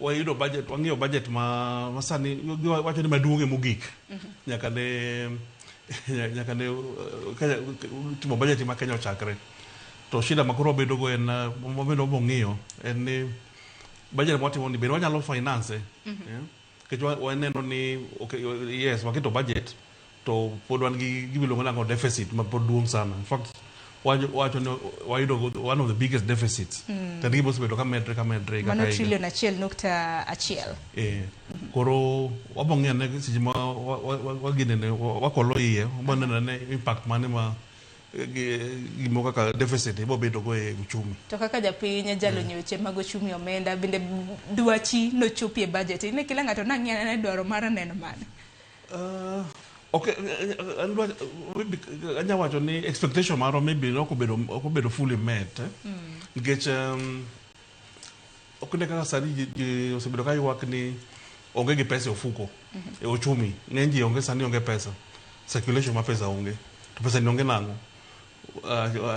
wayudo budget wang'iyo budget ma sani wacho ni maduong' mogik nyaka ne timo budget ma Kenya ochakre. To shida makoro bedo go en mabendo mong'iyo en ni budget mwatimo ni bende wanyalo finance kech waneno ni okay, yes waketo budget to pod wan gi gimiluongo nango deficit ma pod duong' sana. In fact wacho ni wayudo one of the biggest deficits kendo gibosebedo ka medre mano trilion 1.1. Koro wabong'e ne seche ma waginene wakolo iye wabaneno ne impact mane ma gimo kaka deficit ibo bedo go e uchumi. To kaka japiny jalo nyoche mag uchumi omenda bende dwachi no chopi e budget ne kila ng'ato nang'ia ne dwaro mar neno mane. Okay, anya wacho ni expectation maro maybe okobedo fully met nikech okne kaka sani osebedo ka ywak ni onge gi pesa e ofuko e uchumi. Ng'eny ji onge sani onge pesa, circulation ma pesa onge, to pesa ni onge nang'o.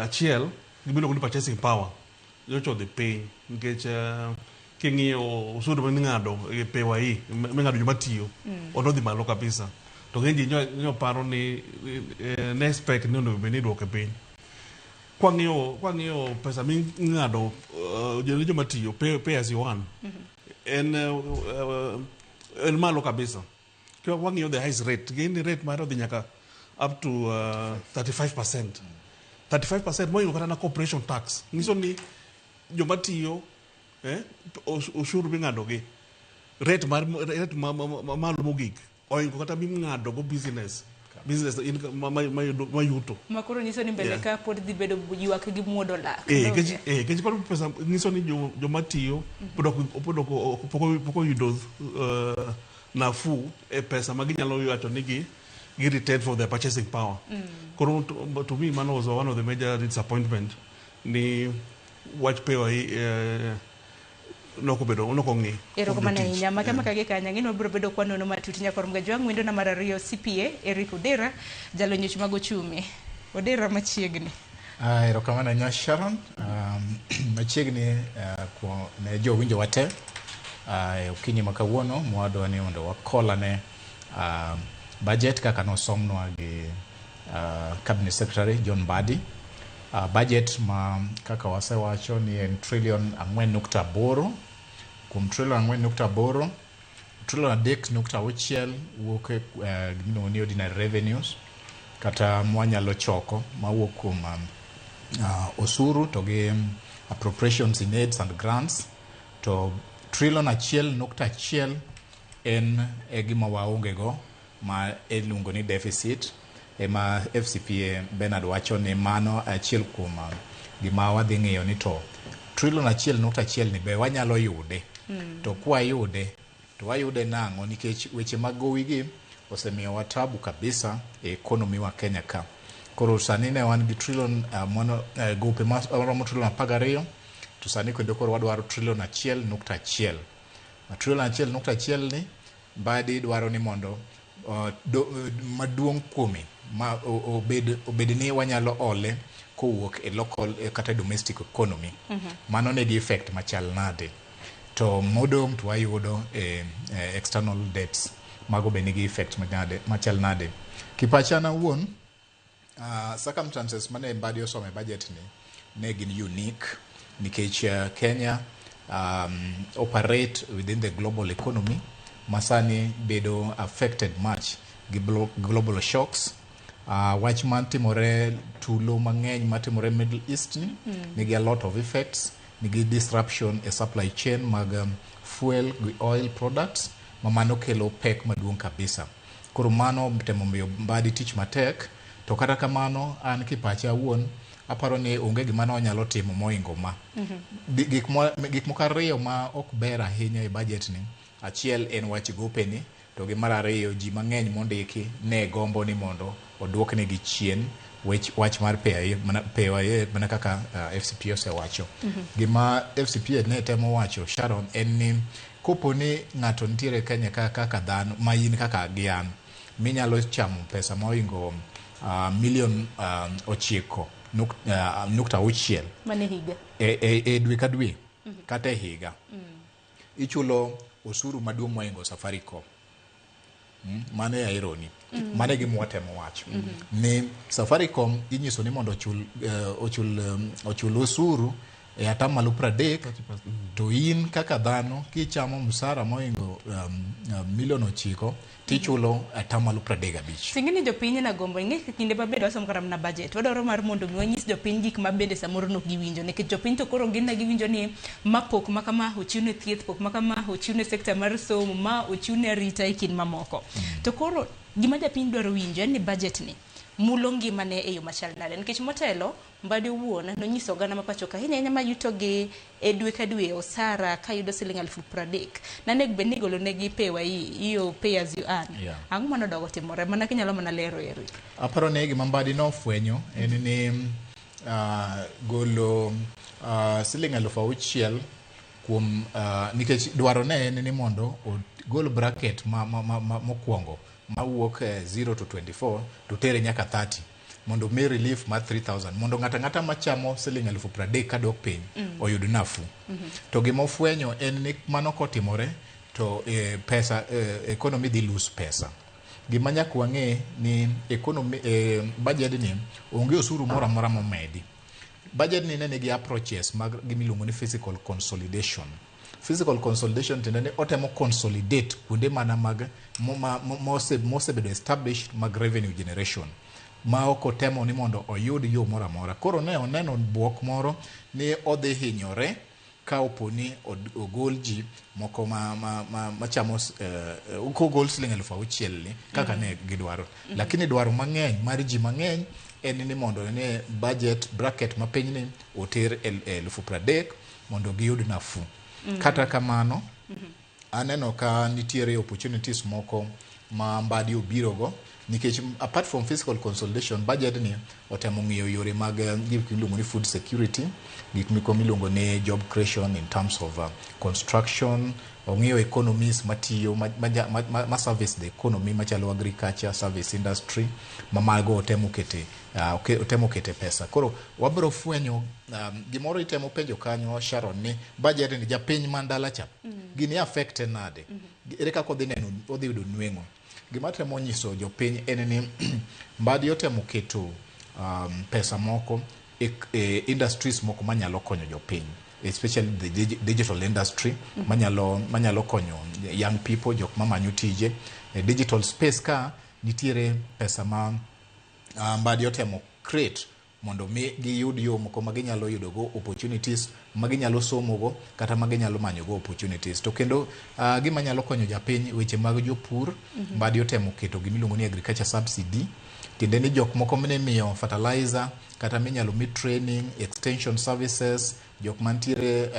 Achiel gibiluongo ni purchasing power yocho the pay nikech king'iyo osuru ming'ado e PAYE ming'ado joma tiyo odhi malo kabisa. To ng'eny ji nyo paro ni next spec ni onego bed ni idwoke piny. Kwang'iyo pesa ming'ado joma tiyo pay as you earn en malo kabisa. Kwang'iyo the highest rate, gini rate mare odhi nyaka up to 35%. 35% moingo kata na corporation tax. Ngiso ni joma tiyo ushuru ming'ado gi rate malo mogik oingo kata ming'ado go business mayuto. Makoro nyiso ni mbele ka pod dhi bedo ywak gi muodo lak. Kech koro pesa nyiso ni joma tiyo poko yudo nafu e pesa ma ginyalo wacho ni gi return for their purchasing power. Koro to me man was one of the major disappointment ni wach PAYE nokong'e. Erokamano ahinya makama kage kanya ng'ino biro bedo kwa nono matut nyakorom ga jwang' wendo na mar ariyo CPA Eric Odera jalo nyoch mag ochumi. Odera machiegni. Erokamano ahinya Sharon. Machiegni ne jowinjo wate okinyi makawuono mwadwa ni mondo wakolane budget kaka nosomnwa gi Cabinet Secretary John Mbadi. Budget ma kaka wasewacho ni en trilion 4.8. Kuom trilion 4.8, trilion 3.6 wuok e gino ni ordinary revenues kata mwanyalo choko mawuok kuom osuru to gi appropriations in aids and grants. To trilion 1.1 en gima waonge go ma iluongo ni deficit. Ema FCPA Bernard wacho ni mano achiel kuom gima wadhi ng'iyo ni to trilion 1.1 ni be wanyalo yude. To kwa yude to wayude nang'o nikech weche mag gowi gi osemiyo watabu kabisa e economy wa Kenya ka. Koro sani ne wan gi trilion gope maromo trilion 12 to sani kendo koro wadwaro trilion 1.1. Trilion 1.1 ni Mbadi dwaro ni mondo maduong' kuome ma obed ni wanyalo ole kowuok e local kata domestic economy. Mano ne di effect machal nade. To modom to wayudo external debts mago be nigi effect machal nade. Kipachana wuon circumstances mane Mbadi osome budget ni ne gin unique nikech Kenya operate within the global economy masani bedo affected much gi global shocks. Wach man timore tulo mang'eny matimore Middle East nigi a lot of effects, nigi disruption e supply chain mag fuel gi oil products mamano kelo pek maduong' kabisa. Koro mano temo miyo Mbadi tich matek. To kata kamano an kipacha wuon aparo ni onge gima onyalo timo moingo ma gik moko ariyo ma ok ber ahinya e budget ni. Achiel en wach gope ni, to gi mar ariyo ji mang'eny mondiki ne gombo ni mondo odwokne gi chien wach mar PAYE mana kaka FCPA osewacho. Gima FCPA ne temo wacho Sharon en ni kopo ni ng'ato nitiere Kenya kaka dhano ma in kaka gian minyalo chamo pesa moingo milion 9.6 mane higa e dwe ka dwe kata e higa. Ichulo osuru maduong' moingo Safaricom. Mane ya ironi. Mane gimwatemo wacho. Ni Safaricom inyiso ni mondo ochul osuru e atamalo 30 to in kaka dhano kichamo msara moingo milion 9 tichulo atamalo 35. Singini jopiny na gombo ing'e kinde mabedo wasom karam na budget wadwaro mar mondo mi wanyis jopiny gik mabende samoro nok giwinjo nikech jopiny to koro gin na giwinjo ni mapok makama ochiwne thieth pok makama ochiwne sekta mar somo ma ochiwne arita e kind mamoko to koro gima japiny dwaro winjo en ni budget ni mulo ngimane e yo machal nade nikech motelo Mbadi wuon nonyiso gana mapacho ka hinya ma yuto gi e dwe ka dwe osara ka yudo siling 30,000 nanek be nigolo negi pewa iyo pay as you earn ang'o mano dogo timore mana kinyalo mana lero eri aparo ne gima Mbadi no fwenyo en ni golo siling 6,000 kuom nikech dwaro ne en ni mondo gol bracket mokwongo mawuok 0 to 24 to tere nyaka 30 mondo mi relief ma 3,000 mondo ngata machamo siling 30,000 kadok piny oyud nafu to gima ofwenyo en ni mano kotimore to pesa economy dhi lose pesa gima nyaka wang'e ni economy budget ni onge osuru moro amora momedi budget ni ne gi approaches mag gimiluongo ni physical consolidation tiende ni otemo consolidate kuonde mana mag mosebedo established mag revenue generation ma oko temo ni mondo oyud yo moro amora koro ne oneno buok moro ni odhi hinyore ka oponi ogol ji moko machamo ogol siling 6,000 ni kaka ne gidwaro lakini dwaro mang'eny mar ji mang'eny en ni mondo ne budget bracket ma piny ni oter 30,000 mondo giyud nafu kata kamano aneno ka nitiere opportunities moko ma Mbadi obirogo nikech apart from fiscal consolidation budget ni otemo ng'iyo yore mag gik miluongo ni food security gik miluongo ni job creation in terms of construction ong'iyo economies matiyo ma service the economy machalo agriculture service industry mamago otemo kete pesa koro wabro fwenyo gimoro itemo penjo kanyo Sharon ni budget ni japiny mandala cha gini affected nade ere kako odhi yudo nweng'o gima temo nyiso jopiny en ni Mbadi otemo keto pesa moko industries moko manyalo konyo jopiny especially the digital industry manyalo konyo young people jok mamanyo tije digital space ka nitiere pesa ma Mbadi otemo create mondo mi giyud yo moko maginyalo yudogo opportunities maginyalo somogo kata maginyalo manyogo opportunities to kendo gima nyalo konyo japiny weche mag jopur Mbadi otemo keto gimiluongo ni agriculture subsidy tiende ni jok moko mine miyo fertilizer kata minyalo mi training extension services jok mantiere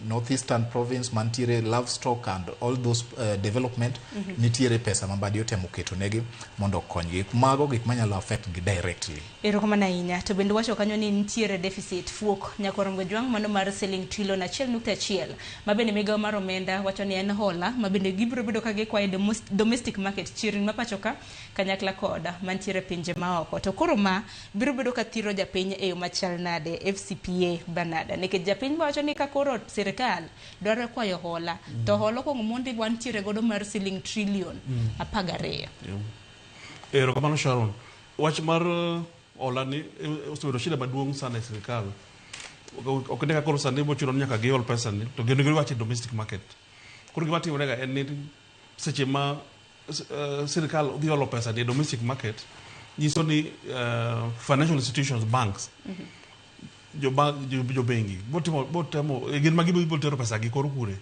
northeastern province mantiere livestock and all those development nitiere pesa ma Mbadi otemo keto negi mondo okonygi mago gik manyalo affect gi directly erokamano ahinya to bende wacho kanyo ni nitiere deficit fuok nyakorongo jwang' mano mar siling trilion 1.1 ma bende migawo mar omenda wacho ni en hola ma bende gibiro bedo ka gikwayo domestic market chirin ma pacho ka kanyakla koda mantiere pinje maoko to koro ma biro bedo ka thiro japiny e yo machal nade FCPA banada nikech japiny wacho ni ka koro sirikal dwaro kwayo hola to hola kong mondi wantiere godo mar siling trilion 12 erokamano Sharon wach mar hola ni osebedo shida maduong' sana e sirikal ok ne ka koro sani mochuno nyaka giol pesa ni to gendo giwache domestic market koro gima timore ga en ni seche ma sirikal dhi olo pesa ni domestic market nyiso ni financial institutions banks jo bengi botemo gin magi botero pesa gi koro kure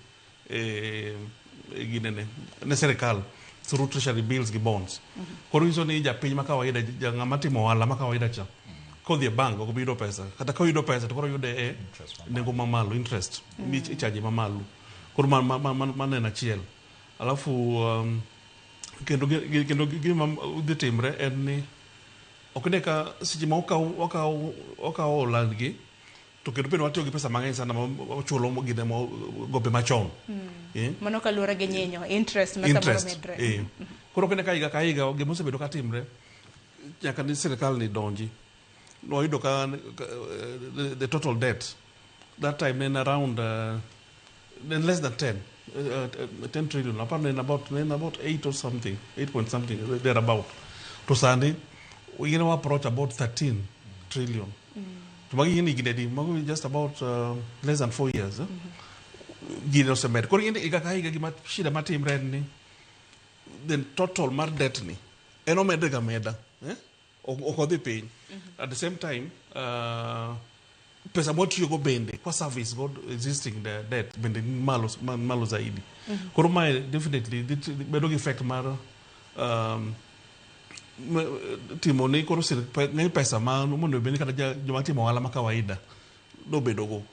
ginene ne sirikal through treasury bills gi bonds koro nyiso ni japiny ma kawaida ng'ama timo ohala ma kawaida cha kodhi e bank ok biyudo pesa kata ka oyudo pesa to koro yude e nengo mamalo interest ichaji mamalo koro mano en achiel alafu kendo gima dhi timre en ni ok ne ka seche ma okawo olandgi to kendo bende watiyo gi pesa mang'eny sana machulo gine gope machon mano kaluwore gi nyinyo interest ma samoro medre koro kende ka higa gima osebedo ka timre nyaka ni sirikal ni donji noyudo ka the total debt that time then around then less than 10 trillion apparently in about 8 or something 8 point something thereabout to sandi we approach about 13 trillion to magi yini gidedi mago just about less than 4 years gino semed kor yende igaka higa gi shida matimre ni then total mar debt ni eno medega meda okodhi piny at the same time pesa motiyo go bende kwa service god existing the debt bende malo zaidi koro mae definitely bedo gi effect mar timo ni koro ngi pesa ma mondo bende kata joma timo wala ma kawaida do bedo go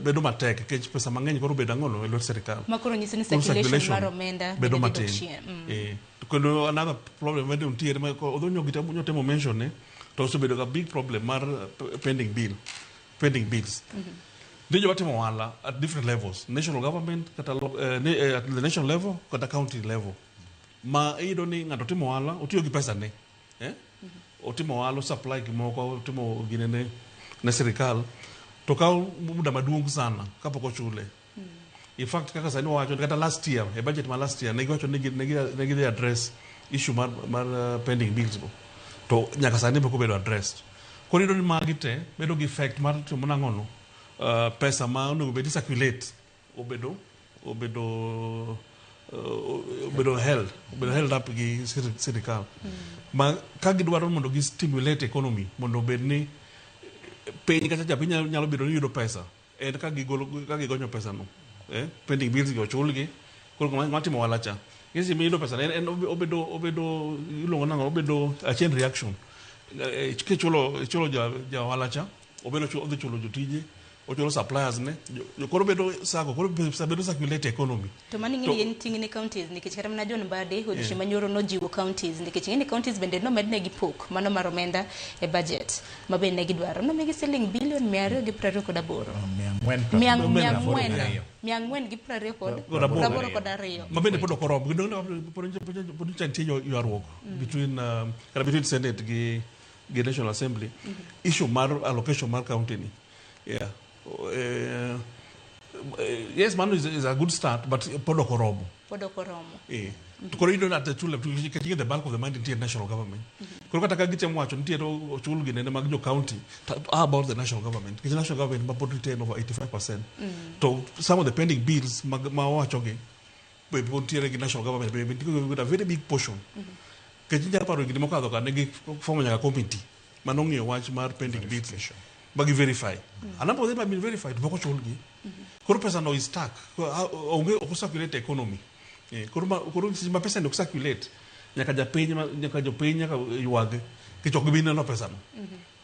bedo matek kech pesa mang'eny koro bedo ang'ono e lwet sirikal makoro nyisi ni circulation mar omenda bedo matin kendo another problem bende untiere ma odho nyotemo mention ne to also bedo ga big problem mar pending bills ndi joma timo wala at different levels national government kata at the national level kata county level ma ido ni ng'ato timo wala otiyo gi pesa ne otimo wala supply gimoko otimo ginene na sirikal to kawo muda maduong' sana kapok ochule in fact kaka sani wacho kata last year e budget ma last year ne giwacho ni negi address issue mar pending bills go to nyaka sani pok obedo addressed koro iyudo ni magi te bedo gi effect mar timo nang'ono pesa ma onego bed circulate obedo held up gi sirikal ma ka gidwaro mondo gi stimulate economy mondo bed ni piny kata japiny nyalo bedo ni yudo pesa and ka gigonyo pesa no pending bills gi ochulgi koro matimo wala cha kesi mi yudo pesa en obedo ilongo nango obedo a chain reaction chulo ja wala cha obedo chulo jotije ochulo suppliers ne koro bedo sago koro bedo circulate economy to mani ngini yen tingni counties nikech kata mana John Bade hodishi manyoro no jiwo counties nikech ngini counties bende no medne gi pok mano mar omenda e budget mabe ne gidwaro no megi selling billion 228 kod ariyo mabende pod okorob pod chantie ywaruok between Senate gi National Assembly issue mar allocation mar county ni yes, man is a good start, but podokoromo. Koro you don't have to get the bulk of the money into the national government. Koro kata kagite mwacho ntiere ochul gi nene mag jo county. How about the national government? The national government mapod retain over 85%. So some of the pending bills ma wacho gi be ntiere gi national government be with a very big portion. Kejinya paro gi mokadho ka ne gi form nyaka committee manong'iyo wach mar pending bills. Bagi verify. A number of them have been verified. Boko chulgi. Koro pesa no is stuck. Onge circulate economy. Koro sima pesa no circulate. Nyaka jopenya yuage. Kichok bina no pesa no.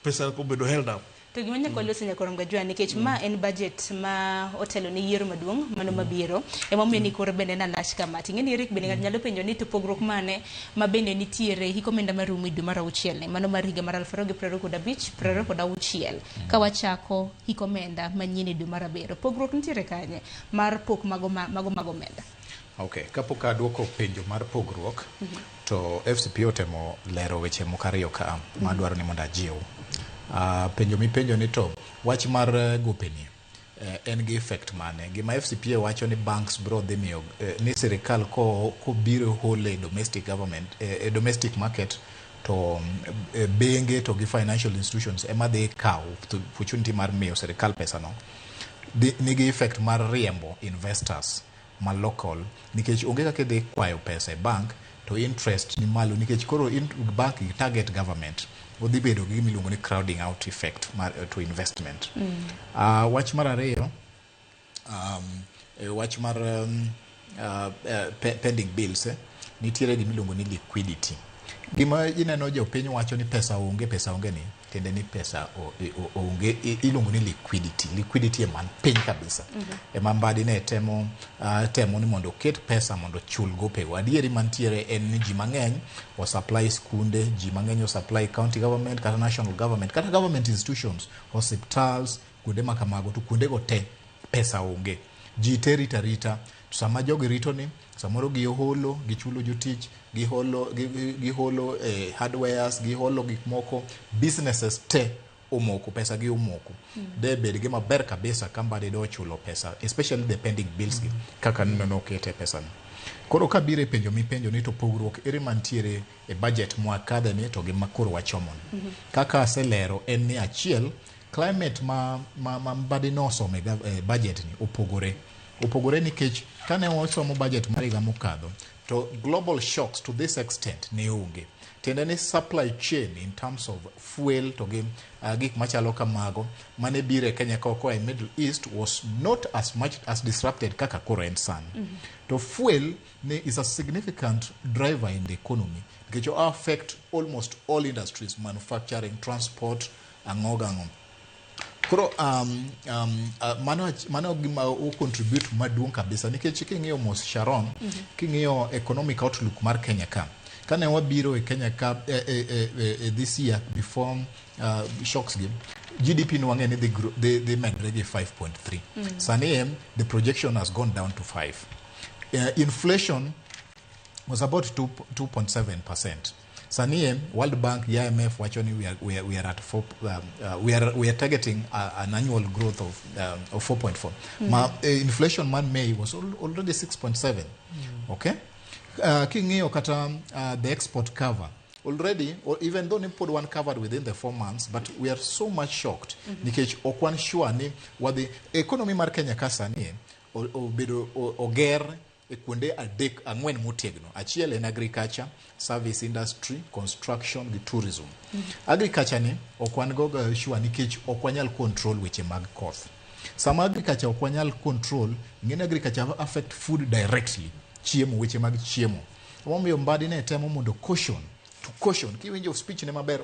Pesa ko bedo held up. To gimanya kwa losi nyakoronga jua nikech ma en budget ma otelo ni yiero maduong' mano mabiro ema omiyo ni koro bende na lach kamati ng'eni Eric bende nyalo penjo ni to pogruok mane ma bende nitiere hiko omenda marumo dwe mar auchiel ne mano mar higa mar 2025 ka wachako hiko omenda manyien dwe mar abiriyo pogruok nitiere kanye mar pok mago omenda. Okay, kapok aduoko penjo mar pogruok to FCPO temo lero weche mokariyo ka madwaro ni mondo ajiw. Penjo mi penjo ni to wach mar gopeni en gi effect mane gima FCPA wacho ni banks bro dhi miyo ni sirikal ko biro hole domestic government domestic market to benge to gi financial institutions ema dhi kaw opportunity mar miyo sirikal pesa no nigi effect mar riembo investors ma local nikech onge kaka dhi kwayo pesa e bank to interest ni malo nikech koro bank target government odhi bedo gi miluongo ni crowding out effect to investment. Wach mar ariyo wach mar pending bills nitiere gi miluongo ni liquidity. Gima ineno jo piny wacho ni pesa onge ni tende ni pesa onge iluongo ni liquidity man piny kabisa ema mbadi ne temo ni mondo ket pesa mondo chul gope adieri mantiere en ni ji mang'eny o supply skunde ji mang'eny o supply county government kata national government kata government institutions hospitals kuonde makamago to kuonde go te pesa onge ji terita to sama jogi rito ni samoro giholo gichulo jotich giholo hardwares giholo gik moko businesses te omoko pesa gi omoko de bed gi maber kabisa kamba de do chulo pesa especially the pending bills kaka nino kete pesa Koro kabire penjo mipenjo ni to pogruok ere mantiere e budget mwakadhe ni to gi makoro wachomon. Kaka aselero en ni achiel climate ma mbadi nosome budget ni opogore nikech kane wasomo budget mar higa mokadho to global shocks to this extent ne onge. Tiende ni supply chain in terms of fuel to gi gik machalo kamago mane bire Kenya koko e Middle East was not as much as disrupted kaka koro en san. To fuel is a significant driver in the economy because it affect almost all industries, manufacturing, transport, angogango. Koro mano gima o contribute maduong kabisa nikech king'iyo mos Sharon king'iyo economic outlook mar Kenya ka kane wabiro e Kenya ka this year before shocks game GDP no wang'e ni they medre gi 5.3 sani the projection has gone down to 5. Inflation was about 2.7%. Sani World Bank, the IMF, watching we are at 4. We are targeting an annual growth of 4.4. Inflation man May was already 6.7. Okay, Kingi okata the export cover already, or even though Nipod one covered within the 4 months, but we are so much shocked. Nikech okwan sure ni what the economy mar Kenya kasani oger ekunde adek angwen motegno. Achiel en agriculture, service industry, construction, the tourism. Agriculture ni okwan go sure nikech okwanyal control weche mag koth. Some agriculture okwanyal control, ngene agriculture affect food directly. Chiemo weche mag chiemo. Omomiyo mbadi ne temo mondo caution kiwinjo speech ne maber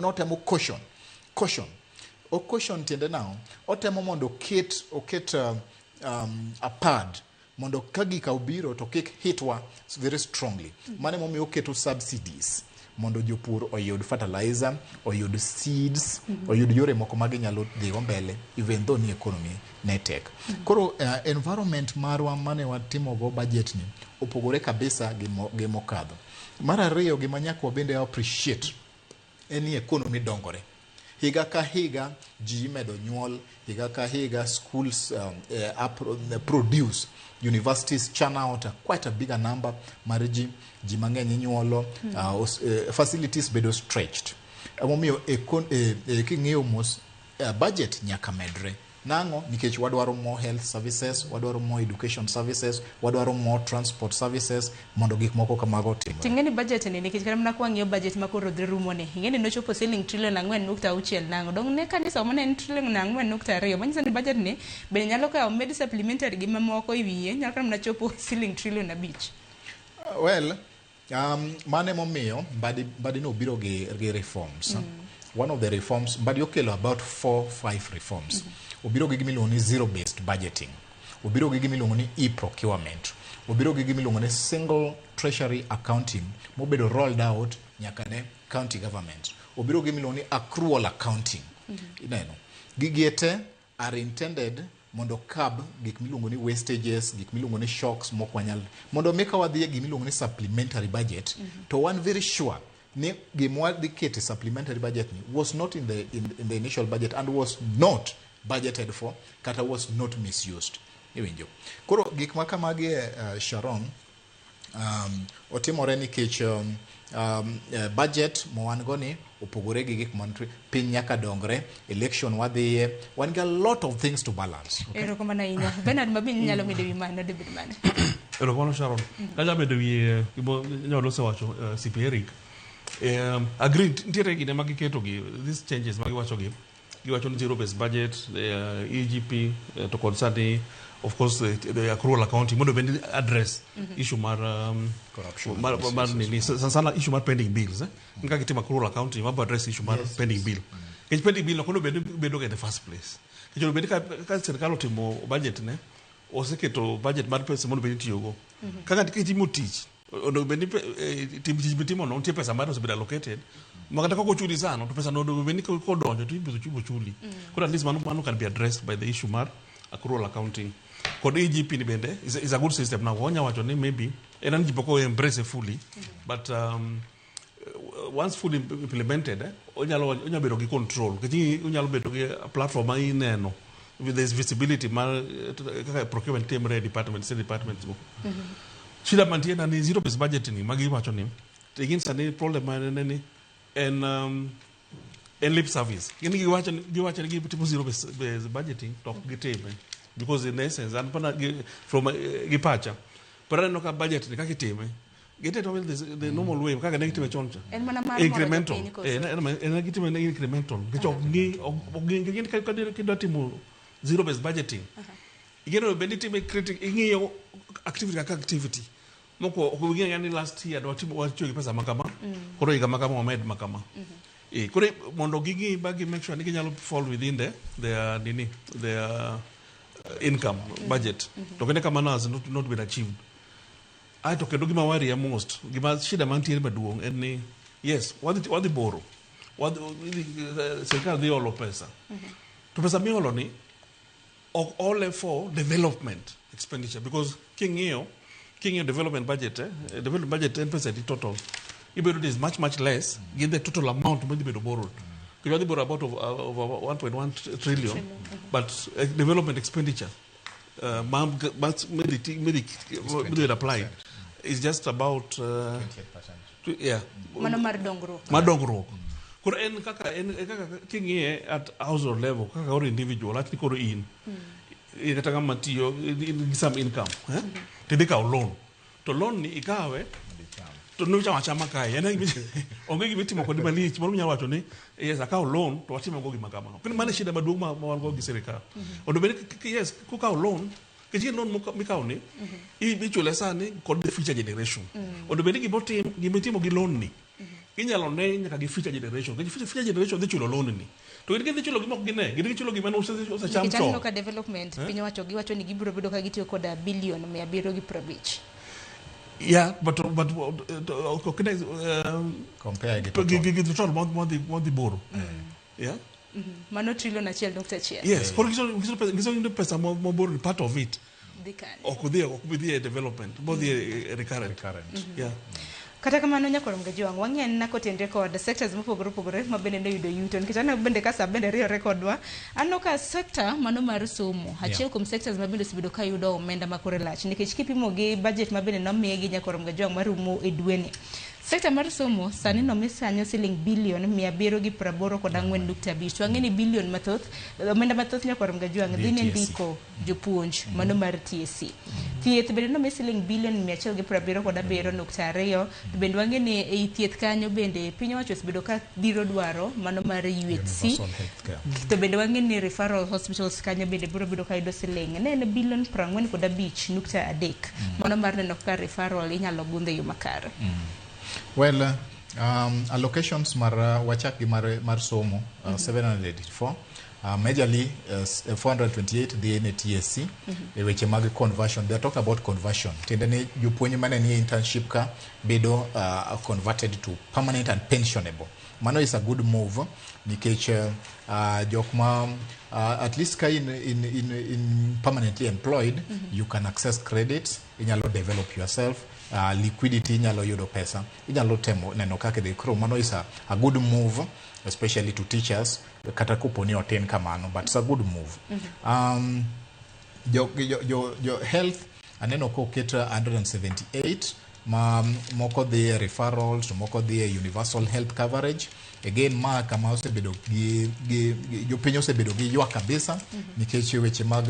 notemo caution tiende now otemo mondo oket a pad mondo kagika obiro to kik hitwa very strongly. Mane momiyo oketo subsidies mondo jopur oyud fertilizer, oyud seeds, oyud yore moko mag nyalo dhigo mbele even though ni economy ne tek. Koro environment marwa mane watimo go budget ni opogore kabisa gi mokadho. Mar ariyo gima nyaka wabende appreciate any economy dongore. Higa ka higa ji medo nyuol, higa ka higa schools produce, universities churn out quite a bigger number marji ji mang'eny nyuolo, facilities bedo stretched. Omomiyo king'iyo mos budget nyaka medre. Nango nikech wadwaro more health services, wadwaro more education services, wadwaro more transport services mondo gik moko kamago timo. Tingeni budget ni nikech kana mna kwang'io budget makoro dhi rumo ne. Ingeni no chopo ceiling trillion 4.6 nango. Dong ne kanisa omone trillion 4.2. Manyiso ni budget ni be nyalo kawo med supplementary gi mamoko iwiye, nyalo kana mna chopo ceiling trillion 5. Well, mane momiyo badi no biro gi reforms. One of the reforms, but okelo about 4-5 reforms. Obiro gi gimiluongo ni zero based budgeting. Obiro gi gimiluongo ni e-procurement. Obiro gi gimiluongo ni single treasury accounting mobedo rolled out nyaka ne county government. Obiro gi gimiluongo ni accrual accounting. Ineno. Gigiete are intended mondo cab gik miluongo ni wastages, gik miluongo ni shocks mokwanyal. Mondo meka wadhi gi miluongo ni supplementary budget to one very sure ni gimwa dikete supplementary budget ni was not in the initial budget and was not budgeted for, kata was not misused. Iwinjo. Koro gik makamagi Sharon otimore nikech budget mowango ni opogore gi gik mantre piny nyaka dongre, election wadhiye, wan ga a lot of things to balance. Erokamano ahinya. Bernard Mabin nyalo medo wi mano David Mane. Erokamano Sharon. Kaja medo wi nyalo sewacho CP Eric. Agreed ntiere gine magiketo gi these changes magiwacho gi giwacho ni zero based budget, EGP to concern of course the accrual accounting mondo bendi address issue mar corruption mar nini sana issue mar pending bills nka kitima accrual accounting mabo address issue mar pending bill pending bill no kono bedo in the first place kicho bendi ka serikal otimo budget ne oseketo budget mar pesa mondo bendi tiyogo kaka kitimo tich ondo bendi timo no tie pesa mar osebedo allocated makata koko chuli sana to pesa no do bendi ko donjo to ibizo chubo chuli but at least manu can be addressed by the issue mar accrual accounting. Kod EGP ni bende is a good system now. Wonya wacho ni maybe enani jipoko embrace fully but once fully implemented onya bedo gi control kiti onya bedo gi platform ma ineno with this visibility mar procurement team department state departments shida mantie na ni zero based budgeting magi wacho ni tegin sani problem ni en lip service gini giwacho ni gitimo zero based budgeting to gitime because in essence and pana from gipacha pero no ka budget ni kakitime get it with the normal way kaka negative choncha incremental en gitime incremental gicho ngi ka timo zero based budgeting igeno benditi me critic ingiyo activity kaka activity moko okugenya yani last year do timo wacho gi pesa makama koro iga makama omed makama kore mondo gigi bagi make sure ni ginyalo fall within their income budget to kene kama nas not been achieved I to kendo gima worry most gima shida mantiere maduong en ni yes what the borrow what serikali dhi olo pesa to pesa miolo ni all for development expenditure because king development budget development budget 10% total it is much less give the total amount maybe to borrow because they borrow about over 1.1 trillion but development expenditure maybe apply is just about 28%. Yeah. Mano madongruok. Koro en kaka kingie at household level kaka or individual at koro in kata kama tiyo in some income tidika loan to loan ni ikawe to no chama kai ena onge gibitimo kod malich moro nyalo wacho ni yes akaw loan to watimo go gima kama pin mane shida maduong ma wan go gi serikal ondo bene yes ku kaw loan kiji loan mikaw ni ibichule sani kod the future generation ondo bene gimitimo gi loan ni inyalo ne nyaka gi future generation dhi chulo loan ni to gidhi chulo gima gine gidhi chulo gima osecham to kitano ka development piny wacho ni gibiro bedo ka gitiyo kod billion 750. Yeah, but compare the total what the borrow. Yeah. Mano trillion achiel nukta achiel. Yes, for gizo pesa mo borrow part of it. Could be development, both the recurrent. Yeah. Kata kamano nyakoro mgajiwang wang'e na kotende kod sectors mopogore mabende ne yudo yuto nikech ana bende kasa bende riyo rekodwa ano ka sector mano mar somo achiel kuom sectors mabende sibedo ka yudo omenda makore lach nikech kipimo gi budget mabende nomiye gi nyakoro mgajiwang marumo e dweni sector mar somo sani nomisanyo siling billion 784.5 to ang'eni billion mathoth omenda mathoth nyakoro mgajiwang dhi ne ndiko jopuonj mano mar TSC thieth bende nomiye siling billion 177.2 to bende wang'eni ei thieth kanyo bende piny owacho sibedo ka biro dwaro mano mar UHC to bende wang'eni referral hospitals kanyo bende biro bedo ka yudo siling ne en billion 45.3 mano mar neno ka referral inyalo gundhe yo makare. Well, allocations wachak gi mar somo 784 majorly 428 the NTSC e weche mag conversion. They are talking about conversion. Tiende ni jopuonj mane ni internship ka bedo converted to permanent and pensionable. Mano is a good move nikech jokma at least ka in permanently employed you can access credits, inyalo develop yourself. Liquidity inyalo yudo pesa inyalo temo neno kaka the crew mano is a good move especially to teachers kata kuponi oten kamano but it's a good move. Your health aneno ko keta 178 moko the referrals moko the universal health coverage again kama osebedo gi jopiny osebedo gi ywa kabisa nikech weche mag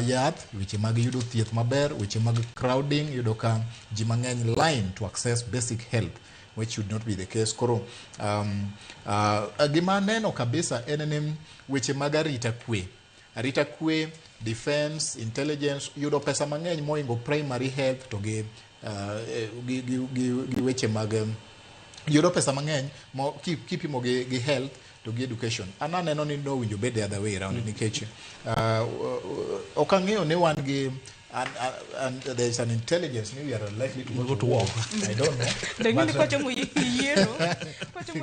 yath weche mag yudo thieth maber weche mag crowding yudo ka ji mang'eny line to access basic health which should not be the case koro gima neno kabisa en ni weche mag arita kwe defense intelligence yudo pesa mang'eny moingo primary health to gi weche mag yudo pesa mang'eny kipimo gi health to gi education. Ananeno ni no winjo bed the other way around nikech okang'eyo ni wan gi and there is an intelligence we are likely to go to war. I don't know. Dengini kwachomo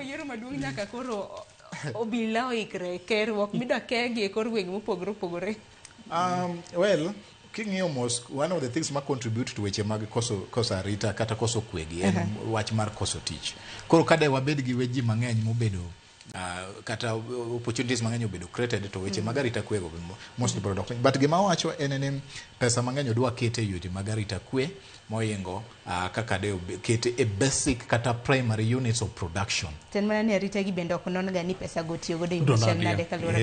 yiero maduong' nyaka koro obila oikre kerruok midakegi e kor gwenge mopogore. Well, king'iyo mos one of the things ma contribute to weche mag koso arita kata koso kwegi en wach mar koso tich. Koro kada wabed gi weji mang'eny mobedo kata opportunities mang'eny obedo created to weche mag arita kwe go mostly product. But gima wacho en ni pesa mang'eny odwa kete yuti mag arita kwe moingo kaka de kete a basic kata primary units of production. Ten mana ni arita gi bende ok non ga ni pesa go tiyo go de initial nade kalora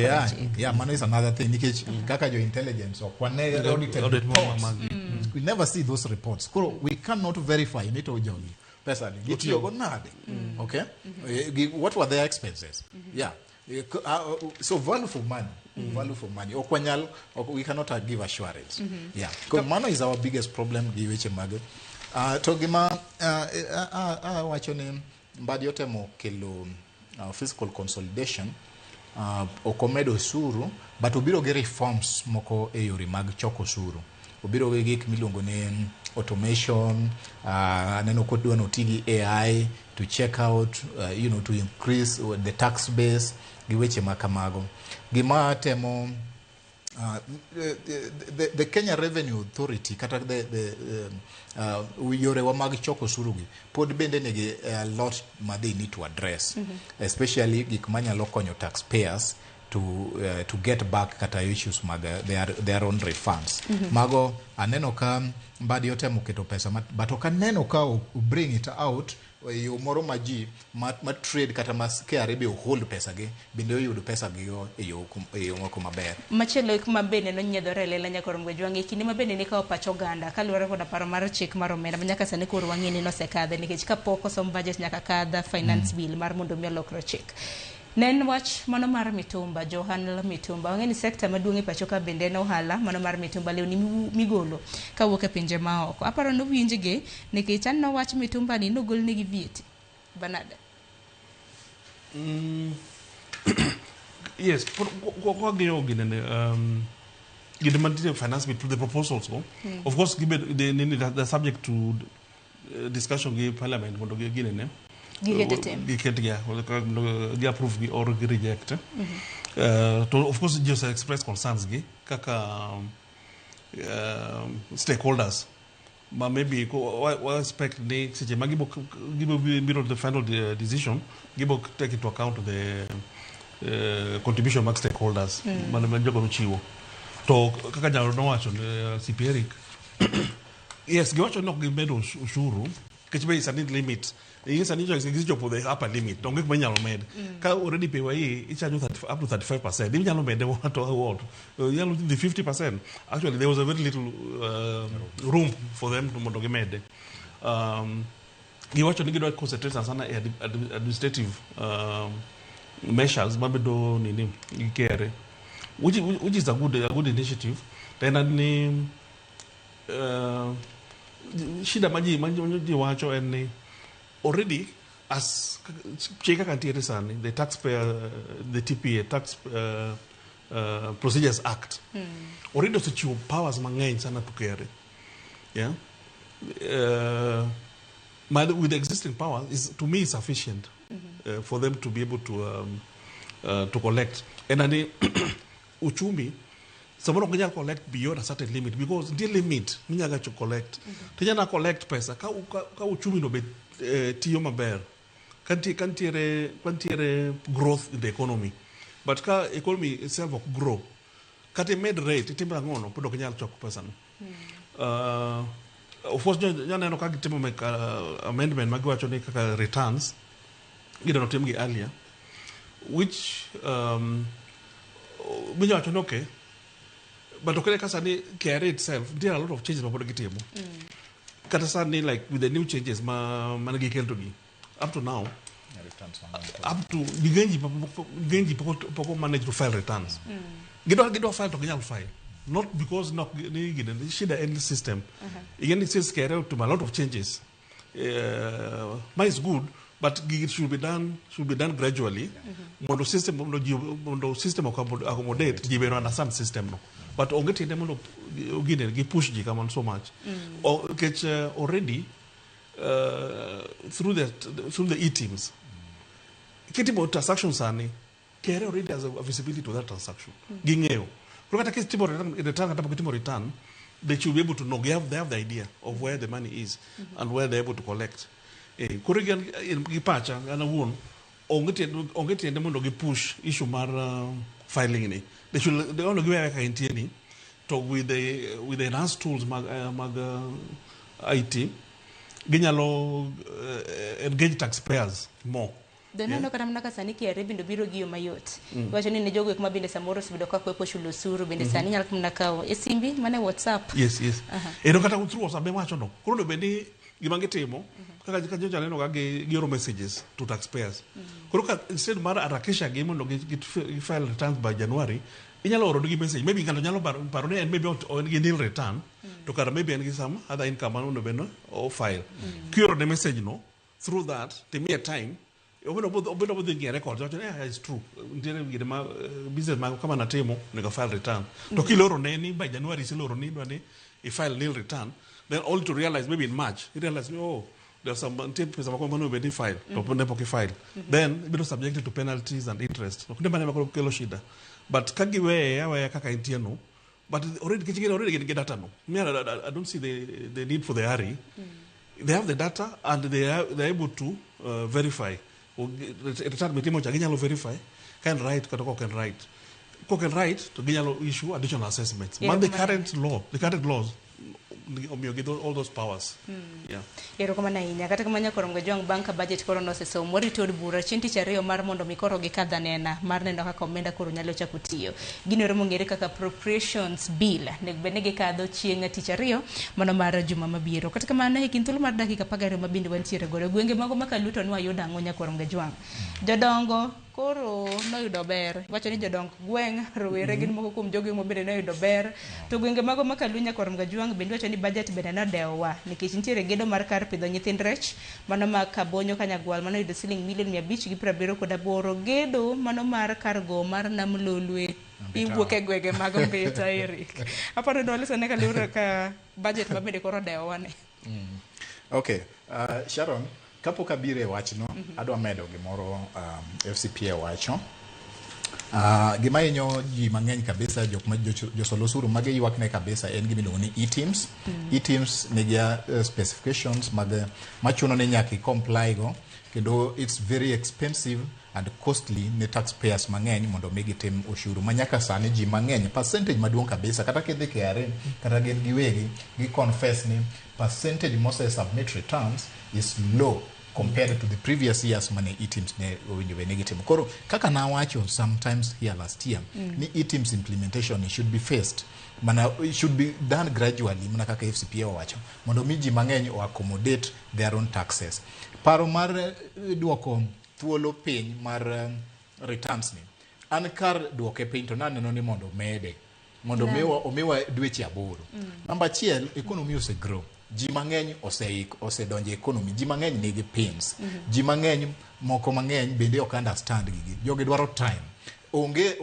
yeah, man is another thing nikech kaka jo intelligence or kwane audited reports. We never see those reports. We cannot verify in it ojogi. Pesa ni gitiyo go nade. Okay? What were their expenses? Yeah. So value for money. Value for money. Okwanyal, we cannot give assurance. Yeah. Because money is our biggest problem gi weche mag. To gima wacho ni mbadi yote mo kelo fiscal consolidation okomedo osuru, but obiro ge reforms moko e yore mag choko osuru. Obiro ge gik miluongo ni automation, aneno kodwa no tigi AI to check out, to increase the tax base, gi weche makamago. Gima temo the Kenya Revenue Authority kata yore wa mag choko osuru gi pod bende nigi a lot ma they need to address, especially gik manyalo konyo taxpayers to get back kata issues mag their own refunds. Mago aneno ka mbadi yote moketo pesa but okaneno ka bring it out yo moro maji ma trade kata mas KRB hold pesa ge bende yudo pesa gi yo moko maber. Machielo kuma bende no nyiedhore lela nyakoro mgejwange kinde mabende ne ka opacho ganda kaluwore koda paro mar chik mar omenda nyaka sani koro wang'eni no sekadhe nikech kapok osom budget nyaka kadha finance bill mar mondo mi olokre chik. Nen wach mano mar mitumba, Johanna mitumba. Wang'eni sekta maduong' e pacho ka bende no hala mano mar mitumba lewni migolo ka wuok e pinje maoko. Aparo no winjige nikech an no wach mitumba ni no gol negi vieti. Banada. Yes, what give them finance bill to the proposals. Of course, they're subject to discussion in Parliament. They approve or reject. Of course, just express concerns. Stakeholders. But maybe what expect they give a bit of the final decision. Take into account the contribution of stakeholders. To kaka jaro no wacho CPR. Yes, giwacho no gimedo ushuru. Kechbe is a limit. Yes, and it's for the upper limit. Don't get my med. Already pay away each up to 35%. Even yellow med they want to award. Yellow the 50%. Actually, there was a very little room for them to monogamate. You watch on the concentrate on some administrative measures, Babido Nini care, which is a good initiative. Then I name Shida Maji watch and already as Cheka Kantirisani, the taxpayer, the TPA, Tax Procedures Act, already to powers mangain sana to carry. Yeah. With the existing power is to me sufficient for them to be able to collect. And then uchumi, someone can collect beyond a certain limit because the limit minyaga to collect. Tijana collect pesa ka uchumi no be tiyo maber. Kantiere growth in the economy. But ka economy itself of grow. Kati made rate itimba ngono podo kanyal chok pesa no. Of course, jana no kagi temo make amendment magiwacho ni kaka returns gido no temgi earlier, which magiwacho no okay, but okay kasa ni KRA itself there are a lot of changes mapodo gitemo. Kata sani like with the new changes managi kel to gi up to now up to genji poko manage to file returns. Gido file to ganyal file. Not because not she the end system. Again, it says carry out to a lot of changes. Mine is good, but it should be done gradually. Mondo system accommodate give understand system no. But on getting them again push come on so much. Or get already through the e-teams. Getting about transactions ani carry already has a visibility to that transaction. Gingeo. Return, they should be able to know. They have the idea of where the money is and where they're able to collect. Corrigan in Gipacha and a wound onge tiende mondo gi push issue mar filing ni. They only give a kind to with the enhanced tools mag IT ginyalo engage taxpayers more. Dono kata mana kasani KRA bende biro gi yo mayot. Wacho ni ne jogo kuma bende samoro sibedo ka kwepo chulo osuru bende sani nyalo kumna kawo e simbi mane WhatsApp. Yes. Ero kata through WhatsApp be wacho no. Koro bende gima gitimo kaka joja neno ga giro messages to taxpayers. Koro ka instead mar arakisha gi mondo gi file returns by January, inyalo oro gi message. Maybe ng'ato nyalo paro ne maybe on gi nil return to kara maybe en gi some other income on beno o file. Kiro the message no through that to me a time obedo the record it's true ndire ngide ma business ma kama natemo nego file return to kiloro neni by January siloro ni dwani if file nil return then all to realize maybe in March you realize there's some pesa kwa mano be file to nepo ki file then it be subjected to penalties and interest no kinde bana kelo shida but kagiwe yawa kaka intieno but already get data no I don't see the need for the hurry. They have the data and they're able to verify. Return metimo cha ginyalo verify can write kata ko can write to ginyalo issue additional assessments. But the current laws all those powers. Ero kama na inya kata kama nyakoro mgajong banka budget koro no seso mori to bura chinti chario mar mondo mikoro gi kadha nena mar neno kaka omenda koro nyalo chakutiyo ginore mongere kaka appropriations bill ne benege kadho chienga tichario mono mar juma mabiro kata kama na hikintulu mar dakika 12 mabinde wantiere gore gwenge mago makaluto nwa yuda ngonya koro mgajong jodongo koro noyudo ber wacho ni jodong gweng rowere gin moko kuom jogi mobede noyudo ber to gwenge mago makalunya koro mgajong bende wacho ni budget bende nodewa nikech nitiere gedo mar kar pidho nyithind rech mano ma Kabonyo Kanyagwal mano yudo siling $578 gedo mano mar kargo mar nam Lolwe iwuok e gwenge mag Mbita Eric aparo dole sane ka lura ka budget mabende koro dewa ne. Okay, Sharon kapok abire wachno adwa medo gimoro FCPA wacho gima inyo ji mang'eny kabisa josol osuru mage ywakne kabisa en gimiluongo ni e-teams. E-teams nigi specifications machuno ni nyaka comply go kendo it's very expensive and costly ne taxpayers mang'eny mondo migi tim ushuru manyaka sani ji mang'eny percentage maduong' kabisa kata kidhi KRA kata gin giwegi gi confess ni percentage mose submit returns is low compared to the previous years mane e-teams ne owinjo negative. Koro kaka na wacho sometimes here last year ni e-teams implementation should be phased it should be done gradually mana kaka FCPA wacho mondo miji mang'eny o accommodate their own taxes. Paro mar duoko thuolo piny mar returns ni an kar duoke piny to naneno ni mondo mede mondo omiwa dweche 8. Namba 1 economy ose grow. Ji mang'eny osedonje economy, ji mang'eny nigi pins, ji mang'eny moko mang'eny bende ok understand gigi, jogi dwaro time. Onge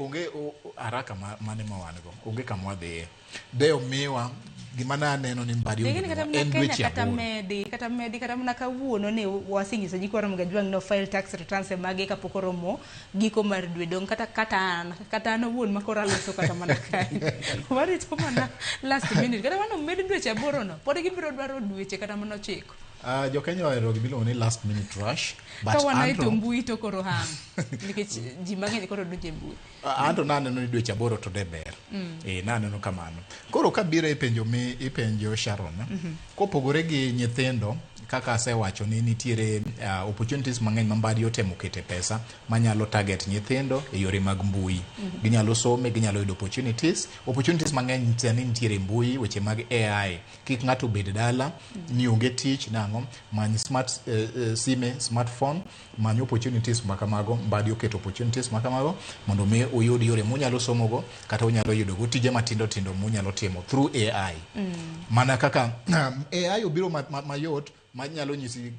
haraka mane mawango, onge kama wadhiye. Deo miwa gima naneno ni mbadi en dweche 8. Kata medi kata mana kawuono ne wasinyiso ji koro mgajwang no file tax returns mage kapok oromo giko mar dwe dong kata an wuon makora loso kata mana kai warito mana last minute kata mana med dweche 8 no pod gibiro dwaro dweche kata mana 9. Jo Kenya ohero gibilo ni last minute rush but anto mbui to koro hang nikech ji mang'eny koro donje mbui anto naneno ni dweche 8 to deber naneno kamano. Koro kabiro ipenjo Sharon kopogore gi nyithindo kaka asewacho ni nitiere opportunities mang'eny mambadi otemo kete pesa manyalo target nyithindo e yore mag mbui ginyalo some ginyalo yudo opportunities mang'eny nitiere mbui weche mag AI kik ng'ato bed dala ni onge tich nango many smartphone manyo opportunities makamago mbadi oketo opportunities makamago mondo me oyud yore munyalo somogo kata unyalo yudo go tije matindo munyalo timo through AI mana kaka AI obiro mayot manyalo nyisi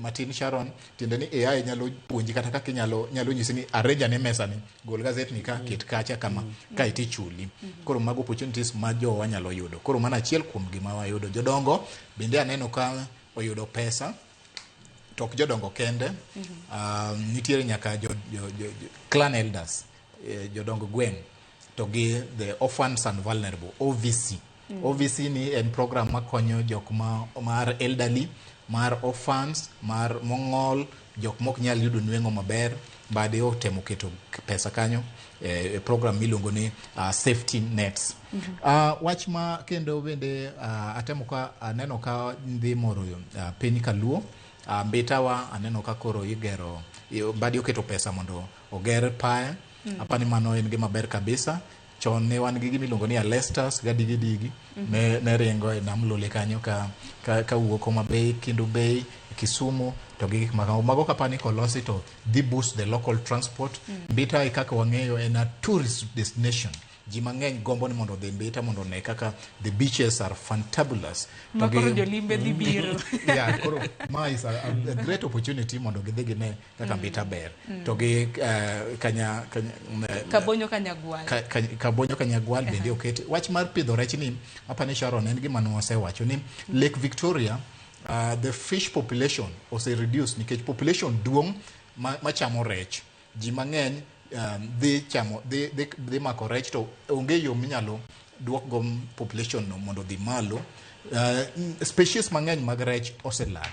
Martin Sharon tiende ni AI nyalo puonji kata kaka nyalo nyisi ni arrange ne mesa ni gol gazette ni ka kit kacha kama ka iti chuli. Koro mago opportunities ma jo wanyalo yudo. Koro mana achiel kuom gima wayudo jodongo bende aneno ka oyudo pesa tok jodongo kende nitiere nyaka clan elders jodongo gweng to gi the orphans and vulnerable OVC. OVC ni en program makonyo jok mar elderly, mar orphans, mar mongol jok mok nyal yudo nweng'o maber bade otemo keto pesa kanyo program miluongo ni safety nets. Wach ma kendo bende atemo ka aneno ka dhi moro piny Kaluo, Mbitawa aneno ka koro igero badi oketo pesa mondo oger paya. Apani mano en gima ber kabisa. Chon ne wan gi gimiluongo ni Alestas ga digi ne ringo e nam Lole kanyo ka wuok Homa Bay, Kendu Bay, Kisumu to gi gik mago kapani kolosi to dhi boost the local transport. Mbita kaka wang'eyo en a tourist destination. Ji mang'eny gombo ni mondo dhi Mbita mondo ne kaka the beaches are fantabulous. Makoro jolimbe dhi biro. Yeah, koro ma is a great opportunity mondo gidhi gine kaka Mbita ber. To gi Kabonyo Kanyagwal. Kabonyo Kanyagwal bende oketi. Wach mar pidho rech ni apani Sharon en gima nosewacho ni Lake Victoria the fish population ose reduce nikech population duong machamo rech. Ji mang'eny dhi mako rech to onge yo minyalo duok go population no mondo dhi malo. Species mang'eny mag rech oselal.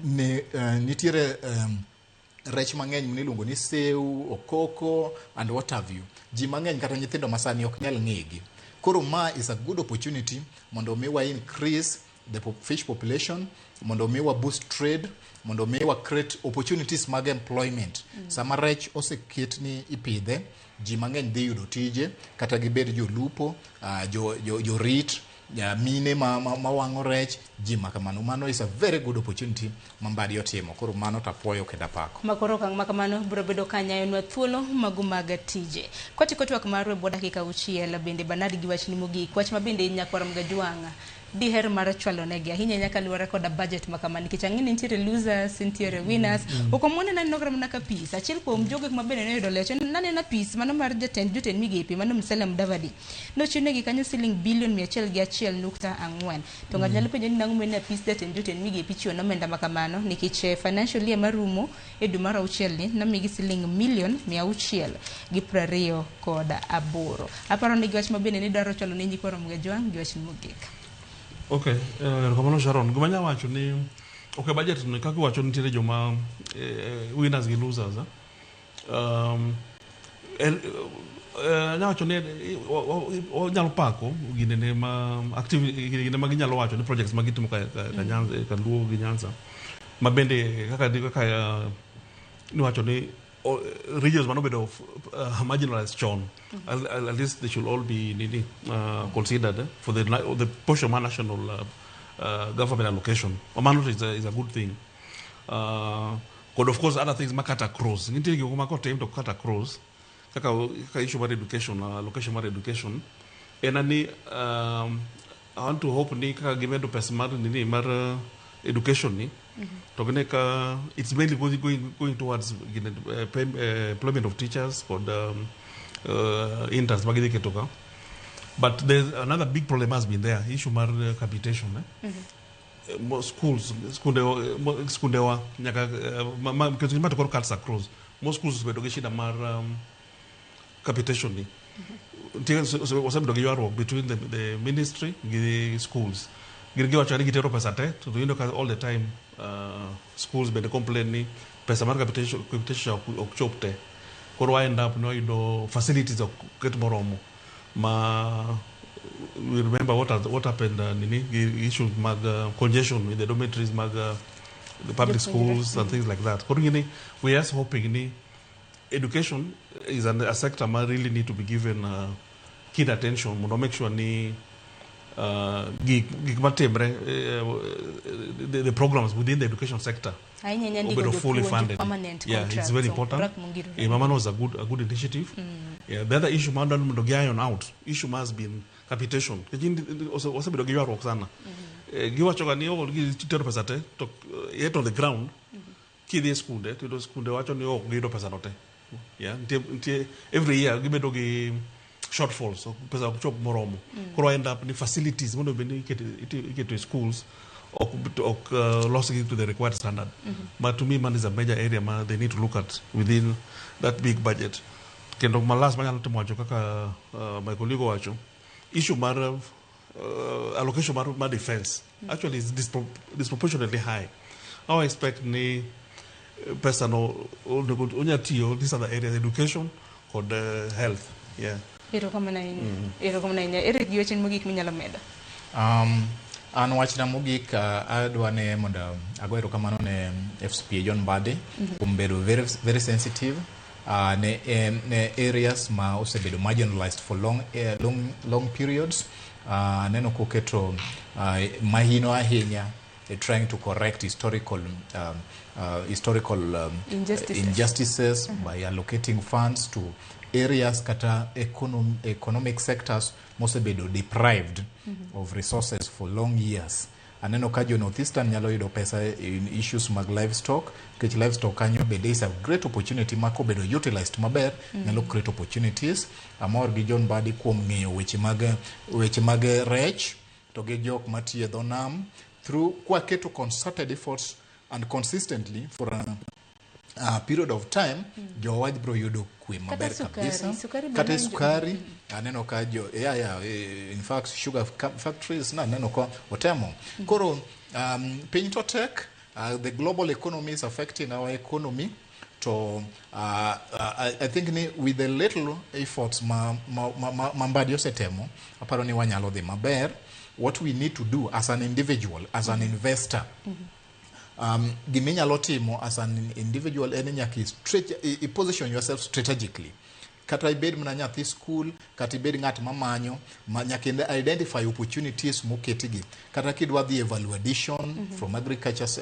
Nitiere rech mang'eny miluongo ni seu, okoko and what have you. Ji mang'eny kata nyithindo masani ok nyal ng'egi. Koro ma is a good opportunity mondo miwa increase the fish population, mondo miwa boost trade, mondo miwa create opportunities mag employment. Sama rech oseket ni ipidhe, ji mang'eny dhi yudo tije, kata gibed jolupo, jorit, mine ma wang'o rech, ji makamano. Mano is a very good opportunity mambadi otimo. Koro mano tapuoyo kenda pako. Makoro kang makamano biro bedo kanyayo nwa thuolo magumaga tije. Kotiko twak marwe bo dakika uchiel bende Bernard gi wach ni mogik. Wach mabende nyakwara Mgajwanga. Diher mar chwalo negi ahinya nyaka luwore koda budget makamani nikech ang'e nitiere losers, nitiere winners. Okomone na nogram na kapis achiel kuom jogo ma bende ne yudo lecho nane na pis mano mar jotend migepe mano Musalia Mudavadi nochune gi kanyo siling bilion 101.4 to ng'at nyalo penjo ni nang'o mene pis jotend migepe chiwo nomenda makamano nikech financial year marumo e dwe mar auchiel ni nomigi siling milion 628. Aparo ni wach ma bende ni dwaro chwalo ne nyikwara Mgajwang gi wach mogik. Okay, kamano Sharon, gima nya wacho ni budget ni kaka wacho nitiere joma winners gi losers. Nya wacho ni nyalo pako gine ma gine ma ginyalo wacho ni projects magitimo ka Nyanza ka Luo gi Nyanza. Ma bende kaka ni wacho ni regions manobedo marginalized chon. At least they should all be considered for the portion of national government allocation. Amano is a good thing. But of course other things makata cross. Nitiki kumako time to kata cross. Kaka issue about education, allocation about education. And I want to hope ni kaka given to person mar education ni. It's mainly going towards employment of teachers for the interns. But there's another big problem has been there, issue mar capitation. Most schools, skundewa nyaka because you to cuts across. Most schools were shida mar capitation ni. So was between the ministry and the schools. Girgiwa chari gitero pesa te to all the time schools been complaining pesa mar capitation okchopte koro end up no ido facilities of get moromo ma we remember what happened nini issue mag congestion with the dormitories mag the public schools and things like that koro ngini we are hoping ni education is a sector ma really need to be given keen attention to make sure ni the programs within the education sector will be fully funded. Yeah, it's very important. Mama was a good initiative. Yeah, the other issue man out. Issue must be capitation. Also be dogiwa roksana. Giwa chogani o tero pesate to yet on the ground. Kidi school de to school de wacho ni o gido pesanote. Yeah, every year give dogi shortfalls, so pesa kuchop moromo. Koro end up the facilities when we get to schools or losing to the required standard. But to me, man is a major area man they need to look at within that big budget. Kendo malas manya nto mwacho kaka my colleague wacho issue mar allocation mar defense actually is disproportionately high. I expect ni pesa no onya tiyo these are the areas education kod health. Yeah. Erokamano ahinya. Eric gi weche mogik minyalo medo. An wachna mogik adwa ne mondo ago erokamano ne FCPA John Mbadi kuom bedo very, very sensitive ne areas ma osebedo marginalized for long periods. Neno koketo mahino ahinya trying to correct historical injustices by allocating funds to areas kata economic sectors mosebedo deprived of resources for long years. Aneno ka jo Northeastern nyalo yudo pesa in issues mag livestock, kech livestock kanyo bende is a great opportunity ma kobedo utilized maber, nyalo create opportunities. Amor gi John Mbadi kuom ng'eyo weche mag rech to gi jok matiyo dho nam through kwaketo concerted efforts and consistently for a period of time jowaj bro yudo kwe maber kabisa. Kata sukari aneno ka in fact sugar factories neno ko otemo koro piny to tek. The global economy is affecting our economy to I think with the little efforts Mbadi osetemo aparo ni wanyalo dhi maber. What we need to do as an individual, as an investor, giminyalo timo as an individual en nyaki position yourself strategically. Kata ibed mana nyathi school, kata ibed ng'at mamanyo, nyaka identify opportunities moketigi. Kata kidwa dhi value addition from agriculture's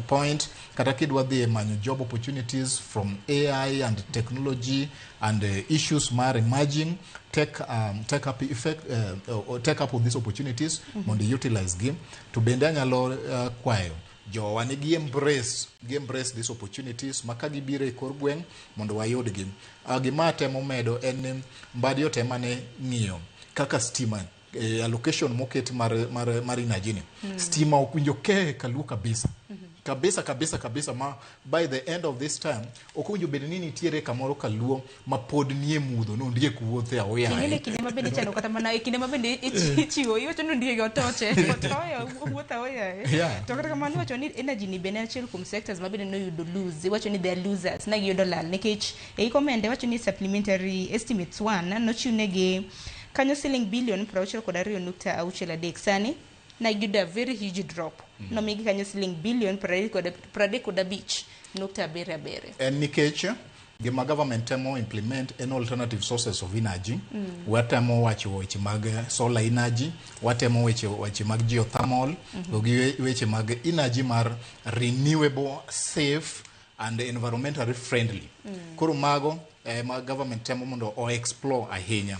point, kata kidwa dhi manyo job opportunities from AI and technology and issues mar emerging, take up with these opportunities, mondo utilize them. To bende anyalo kwayo jowa ni gi embrace these opportunities maka gibire kor gweng mondo wayudgi. Gima temo medo en Mbadi otemane ng'iyo kaka stima allocation moket mar inajini stima okwinjo ke kalu kabisa ma by the end of this time okwinjo bed ni nitiere kamoro kaluo ma pod nie mudho no ndie kuwothe aoya kingine kinde mabende chano kata mana kinde mabende ichiwo iwacho no ndie gotoche otoyo wuotha aoya to kata kamano wacho ni energy ni bene achiel kuom sectors mabende no yudo lose wacho ni they are losers na giyudo lal nikech e komende wacho ni supplementary estimates 1 nochiwnegi kanyo siling bilion 62.63 sani na giyudo very huge drop no migi kanyo siling bilion 35.77. En nikech gima government temo implement an alternative sources of energy. Watemo wacho weche mag solar energy, watemo weche mag geothermal, weche mag energy mar renewable, safe and environmentally friendly. Koro mago mag government temo mondo explore ahinya.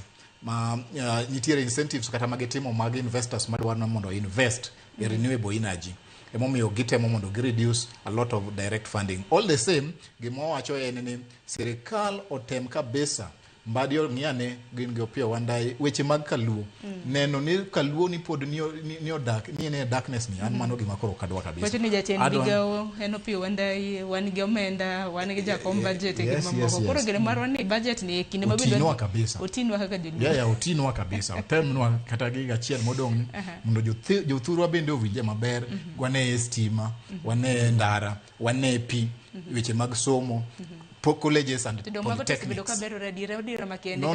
Nitiere incentives kata magetimo mag investors madwaro mondo invest in renewable energy. Emomiyo gitemo mondo reduce a lot of direct funding. All the same, gimo wacho en ni sirikal otem kabisa Mbadi ng'iane gin gopio wandai weche mag kaluo. Neno ni kaluo ni pod ni odak ni ne darkness ni an mano gima koro kadwa kabisa. Wacho ni jatend bigawo en opio wandai wan gi omenda wan gi jakom budget gi mamoko. Koro gele marwa ni budget ni kinde mabiro otinwa kabisa. Otinwa kaka joluo. Otinwa kabisa. Otemnwa kata giga achiel modong mondo jothurwa bende owinje maber. Wane stima, wane ndara, wane pi, weche mag somo. Colleges and polytechnics. No,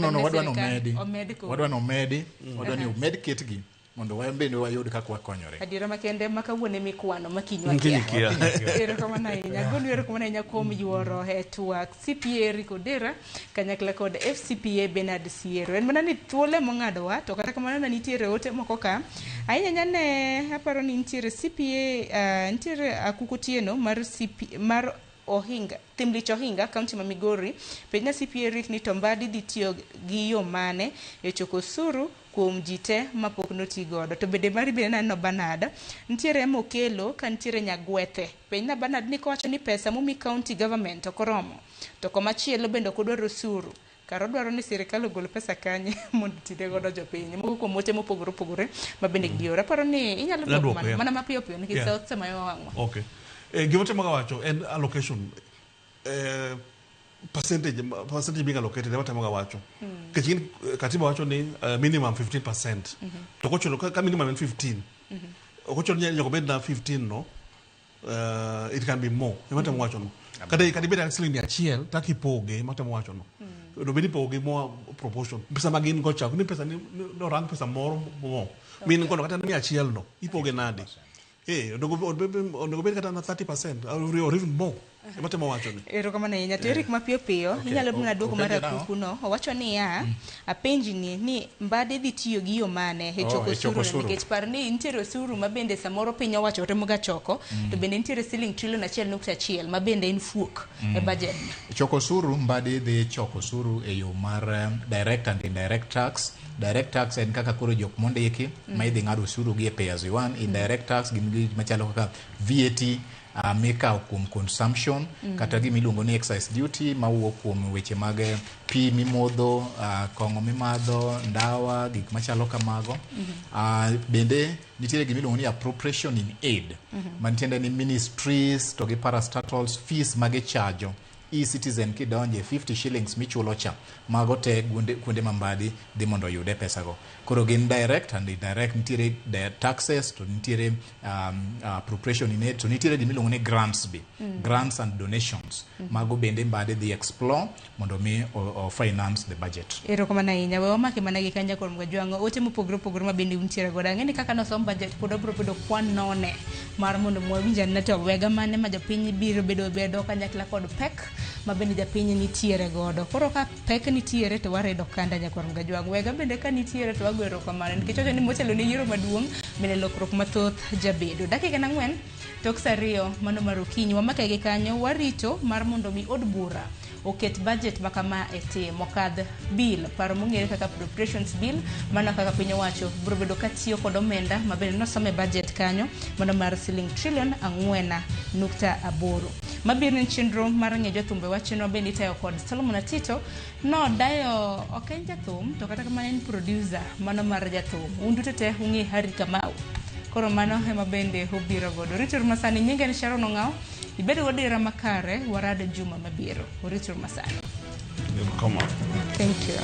wadwa no medi ketgi mondo wabende wayud kaka wakonyore. Adira makende makawuone mikwano makinywa kia. Erokamano ahinya. Gonu erokamano ahinya kuom yuoro twak CPA Rikodera kanyakla kod FCPA Bernard Siero. En mana ni thuole mong'adowa to kata kamano na nitiere ote moko ka. Ahinya ne aparo ni nitiere CPA nitiere Akukotieno mar Ohinga, Timlich Ohinga, County ma Migori, penja CPA Rick ni Mbadi dhi tiyo gi yo mane e choko osuru kuom jite mapok noti godo. To bende mari bende nano Banada, nitiere Mokelo ka nitiere Nyagwethe. Penja Banada ni kowacho ni pesa momi county government okoromo. To komachielo bende kodwaro osuru. Karo dwaro ni sirikal ogol pesa kanye mondo tide godo jopiny. Moko kuom mote mopogore mabende giora. Paro ni inyalo dwoko mana mapiyo nikech sauti sama yo wang'wa. Okay. Gimote magawacho en allocation percentage being allocated what magawacho kechin katiba wacho ni minimum 15%. To kocho ka minimum 15. Okocho nyako bed na 15 no it can be more. Matemo wacho no. Kata beda siling 100 taki poge matemo wacho no. Do bedi poge more proportion. Pesa magin go chako ni pesa ni no rang pesa moro mo. Min kono kata 100 no. Ipoge nade. Onego bed kata na 30% or even more. Matemo wacho ni. Erokamano ahinya. To Eric mapiyo piyo inyalo bina duoko mar akuku no. Owacho ni ya apenji ni mbade dhi tiyo gi yo mane e choko osuru nikech par ni nitiere osuru mabende samoro piny owacho temo ga choko to bende nitiere siling trilion 1.1 mabende en fuok e budget. Choko osuru mbade dhi choko osuru e yo mar direct and indirect tax. Direct tax en kaka koro jok mondiki ma idhi ng'ado osuru gi e pay as you earn. Indirect tax gin gi machalo kaka VAT mikawo kuom consumption kata gimiluongo ni excise duty mawuok kuom weche mag pi mimodho, kong'o mimadho, ndawa, gik machalo kamago. Bende nitiere gimiluongo ni appropriation in aid mantiende ni ministries to gi parastatals fees magichajo e-citizen kidonje 50 shillings michulo cha mago te kuonde mambadi dhi mondo yude pesa go. Koro gin direct and indirect, nitiere taxes to nitiere appropriation in aid to nitiere gimiluongo ni grants be. Grants and donations mago bende mbade dhi explore mondo mi o finance the budget. Erokamano ahinya. We wamake mana gi kanya kuom Gajwang'o ote mopogore ma bende untiere godo. Ang'e ni kaka nosom budget pod obro bedo kwan none mar mondo mwawinja na to wega mane ma jopiny biro bedo kanyakla kod pek ma bende japiny nitiere godo. Koro ka pek nitiere to waredo kanda nyakuom Gajwang'o. Wega bende ka nitiere to wagwero kamano nikech ocho ni motelo ni yiero maduong' bende lokruok mathoth jabedo. Dakika 4 tok saa 2 mano mar okinyi wamake gi kanyo warito mar mondo mi od bura oket budget makama e timo kadh bill paro mong'ere kaka appropriations bill mano kaka piny owacho biro bedo katiyo kod omenda mabende nosome budget kanyo mano mar siling trilion 4.8 mabiro chenro mar ng'e jothumbe wachno bende itayo kod Solomon Atito no dayo ok en jathum to kata kamano en producer mano mar jathum unduto te ung'e Harry Kamau. Koro mano ema bende obiro godo. Richard Masani nyinge ni Sharon Ong'ao. Ibedo godira makare warada juma mabiro. Richard Masani. Come on. Thank you.